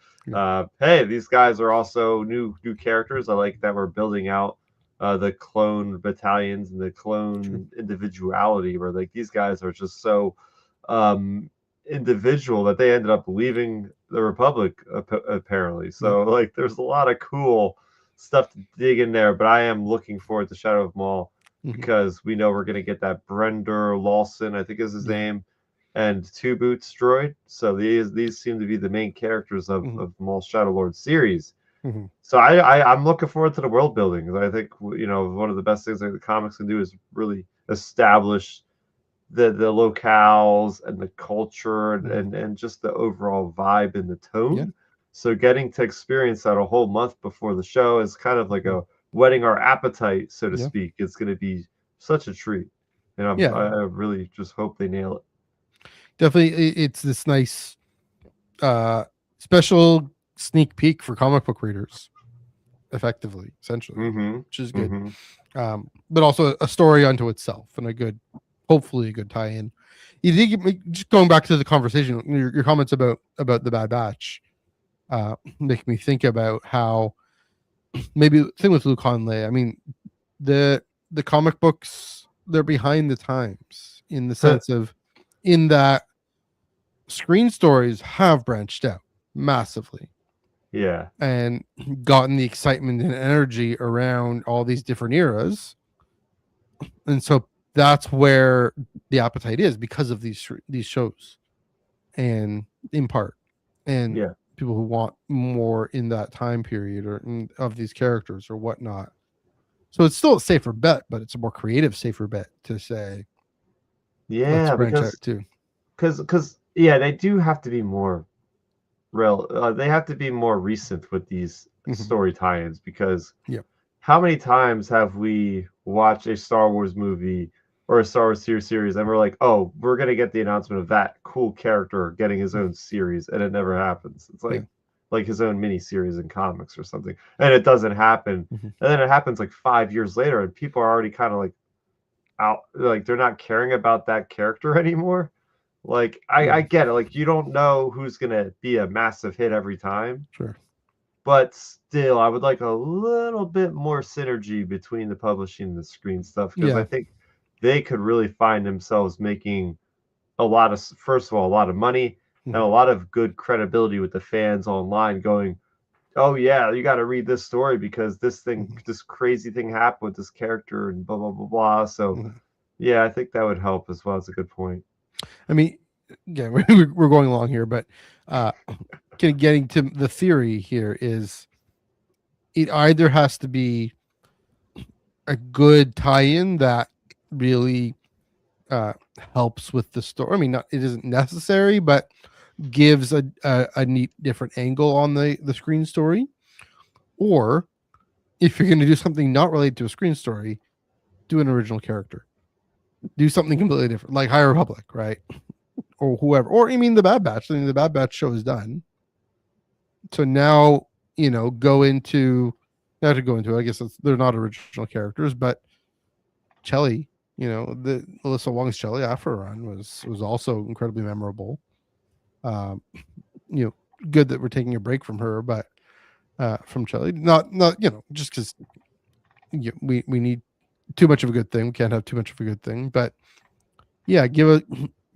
hey, these guys are also new characters. I like that we're building out the clone battalions and the clone individuality, where like these guys are just so individual that they ended up leaving the Republic apparently. So like there's a lot of cool stuff to dig in there, but I am looking forward to Shadow of Maul because we know we're going to get that Brender Lawson, I think is his name, and Two Boots droid. So these seem to be the main characters of Maul's Shadow Lord series. So I'm looking forward to the world building, because I think one of the best things that the comics can do is really establish the locales and the culture and just the overall vibe and the tone. So getting to experience that a whole month before the show is kind of like a whetting our appetite, so to speak. It's going to be such a treat. And Yeah. I really just hope they nail it. Definitely, it's this nice special sneak peek for comic book readers, essentially, which is good. But also a story unto itself and hopefully a good tie-in. You think, just going back to the conversation, your comments about the Bad Batch make me think about how maybe the thing with Luke and Leia. I mean, the comic books, they're behind the times in the sense of in that screen stories have branched out massively. Yeah. And gotten the excitement and energy around all these different eras. And so that's where the appetite is, because of these shows, and in part, and people who want more in that time period or of these characters or whatnot. So it's still a safer bet, but it's a more creative, safer bet to say, let's branch out too. Because they do have to be more they have to be more recent with these story tie-ins, because how many times have we watched a Star Wars movie or a Star Wars series and we're like, oh, we're gonna get the announcement of that cool character getting his own series, and it never happens. It's like his own mini series in comics or something, and it doesn't happen. And then it happens like 5 years later, and people are already kind of like out, like they're not caring about that character anymore. Like I get it. Like, you don't know who's gonna be a massive hit every time. Sure. But still, I would like a little bit more synergy between the publishing and the screen stuff, because I think they could really find themselves making a lot of money and a lot of good credibility with the fans online, going, oh yeah, you got to read this story because this crazy thing happened with this character and blah blah blah blah. So I think that would help as well. It's a good point. I mean, again, we're going along here, but getting to the theory here is, it either has to be a good tie-in that really helps with the story. I mean, it isn't necessary, but gives a neat different angle on the screen story. Or if you're going to do something not related to a screen story, do an original character. Do something completely different, like High Republic, right? Or whoever. Or, I mean, the Bad Batch. I mean, the Bad Batch show is done. So now, go into, I guess they're not original characters, but Chelly, the Alyssa Wong's Chelly Afro run was also incredibly memorable. Good that we're taking a break from her, but from Chelly, not just because we need too much of a good thing. We can't have too much of a good thing, but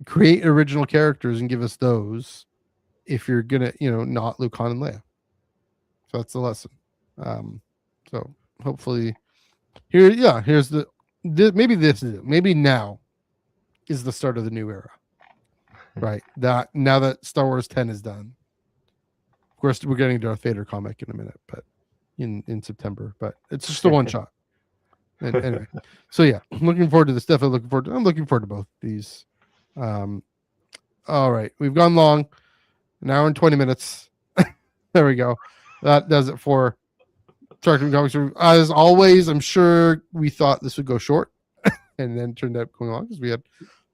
create original characters and give us those if you're gonna not Luke, Han, and Leia. So that's the lesson. So hopefully here's maybe this is it. Maybe now is the start of the new era, right? That now that Star Wars 10 is done. Of course, we're getting Darth Vader comic in a minute, but in September, but it's just a one shot. And anyway, so I'm looking forward to this. Definitely I'm looking forward to both these. All right, we've gone long, an hour and 20 minutes. There we go. That does it for Tractor Comics. As always, I'm sure we thought this would go short, and then turned out going long because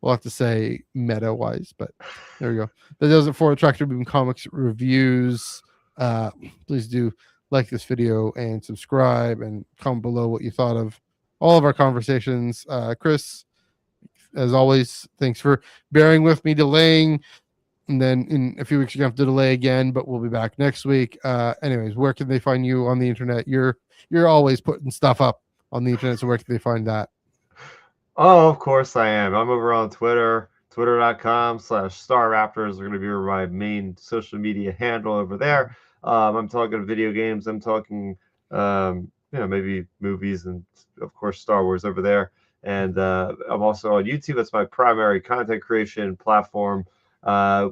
we'll have to say meta wise, but there we go. That does it for Tractor Beam Comics reviews. Please do like this video and subscribe, and comment below what you thought of all of our conversations. Chris, as always, thanks for bearing with me delaying, and then in a few weeks you're gonna have to delay again, but we'll be back next week. Anyways, where can they find you on the internet? You're always putting stuff up on the internet, so where can they find that? Oh, of course I am. I'm over on Twitter, twitter.com/StarRaptors. Are going to be my main social media handle over there. I'm talking video games. I'm talking, maybe movies, and of course Star Wars over there. And I'm also on YouTube. That's my primary content creation platform.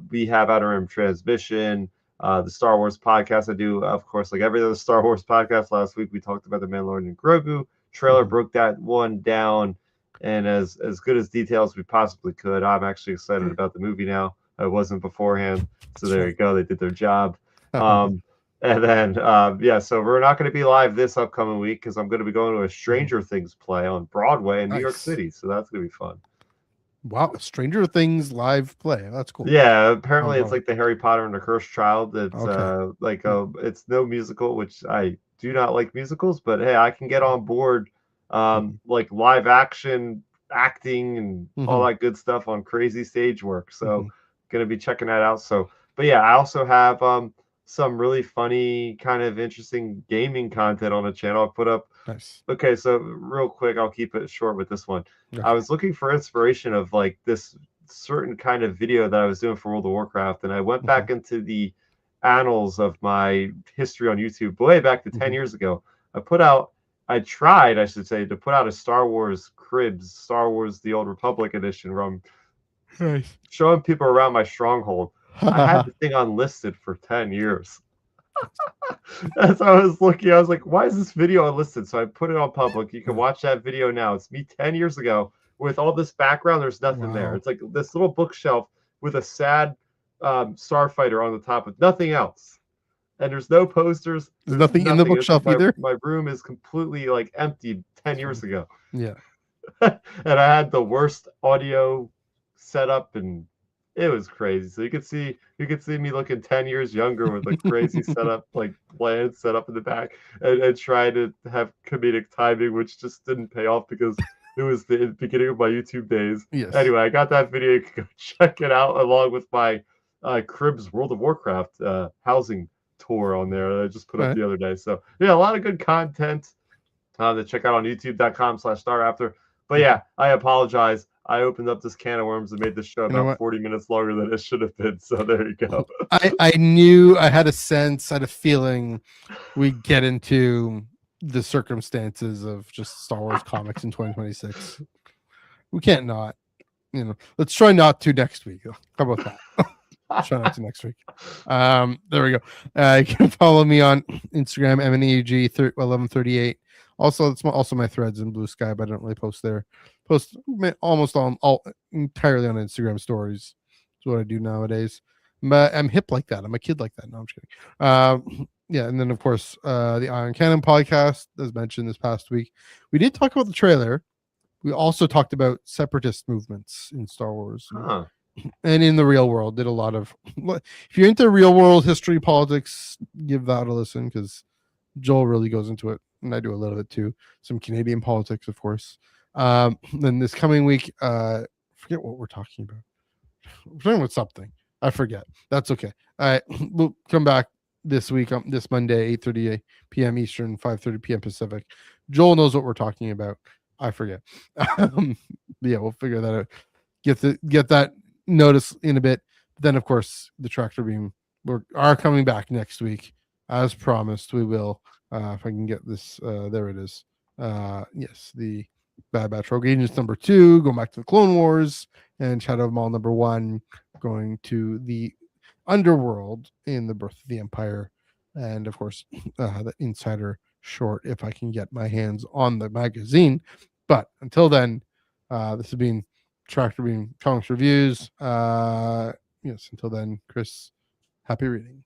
We have Outer Rim Transmission, the Star Wars podcast I do, of course, like every other Star Wars podcast. Last week we talked about the Mandalorian and Grogu trailer, broke that one down, and as good as details we possibly could. I'm actually excited about the movie now. I wasn't beforehand, so there you go. They did their job. And then, so we're not going to be live this upcoming week because I'm going to be going to a Stranger Things play on Broadway in New York Nice. City. So that's going to be fun. Wow, Stranger Things live play. That's cool. Yeah, apparently it's like the Harry Potter and the Cursed Child. It's Okay. it's no musical, which I do not like musicals, but hey, I can get on board like live action acting and all that good stuff on crazy stage work. So gonna be checking that out. So but yeah, I also have some really funny, kind of interesting gaming content on the channel. I put up. Nice. Okay, so real quick, I'll keep it short with this one. Okay. I was looking for inspiration of like this certain kind of video that I was doing for World of Warcraft, and I went back into the annals of my history on YouTube way back to 10 years ago. I tried, I should say, to put out a Star Wars Cribs, Star Wars The Old Republic edition where I'm showing people around my stronghold. I had the thing unlisted for 10 years. As I was looking, I was like, why is this video unlisted? So I put it on public. You can watch that video now. It's me 10 years ago with all this background. There's nothing there. It's like this little bookshelf with a sad starfighter on the top of nothing else. And there's no posters. There's nothing in the bookshelf either. My room is completely like empty 10 years ago. Yeah. And I had the worst audio setup and it was crazy. So you could see me looking 10 years younger with a crazy setup, like plan set up in the back, and trying to have comedic timing, which just didn't pay off because it was the beginning of my YouTube days. Yes. Anyway, I got that video. You can go check it out along with my Cribs World of Warcraft housing tour on there that I just put up the other day. So yeah, a lot of good content to check out on youtube.com/starafter. But yeah, I apologize. I opened up this can of worms and made this show about 40 minutes longer than it should have been. So there you go. I knew, I had a sense, I had a feeling we'd get into the circumstances of just Star Wars comics in 2026. We can't not. Let's try not to next week. How about that? Try not to next week. There we go. You can follow me on Instagram, MNEG1138. Also, it's also my threads in Blue Sky, but I don't really post there. Post almost all entirely on Instagram stories. That's what I do nowadays. But I'm hip like that. I'm a kid like that. No, I'm just kidding. Yeah, and then of course the Iron Cannon podcast, as mentioned this past week. We did talk about the trailer. We also talked about separatist movements in Star Wars and in the real world. Did a lot of. If you're into real world history, politics, give that a listen because Joel really goes into it, and I do a little bit too. Some Canadian politics, of course. Then this coming week, forget what we're talking about. We're talking about something. I forget. That's okay. All right, we'll come back this week on this Monday, 8:30 p.m. Eastern, 5:30 p.m. Pacific. Joel knows what we're talking about. I forget. Yeah, we'll figure that out. Get that notice in a bit. Then, of course, the tractor beam are coming back next week, as promised. We will. If I can get this, there it is. Yes, the Bad Batch Rogue Agents #2, going back to the Clone Wars, and Shadow of Maul #1, going to the Underworld in the Birth of the Empire, and of course, the Insider short if I can get my hands on the magazine. But until then, this has been Tractor Beam Comics Reviews. Yes, until then, Chris, happy reading.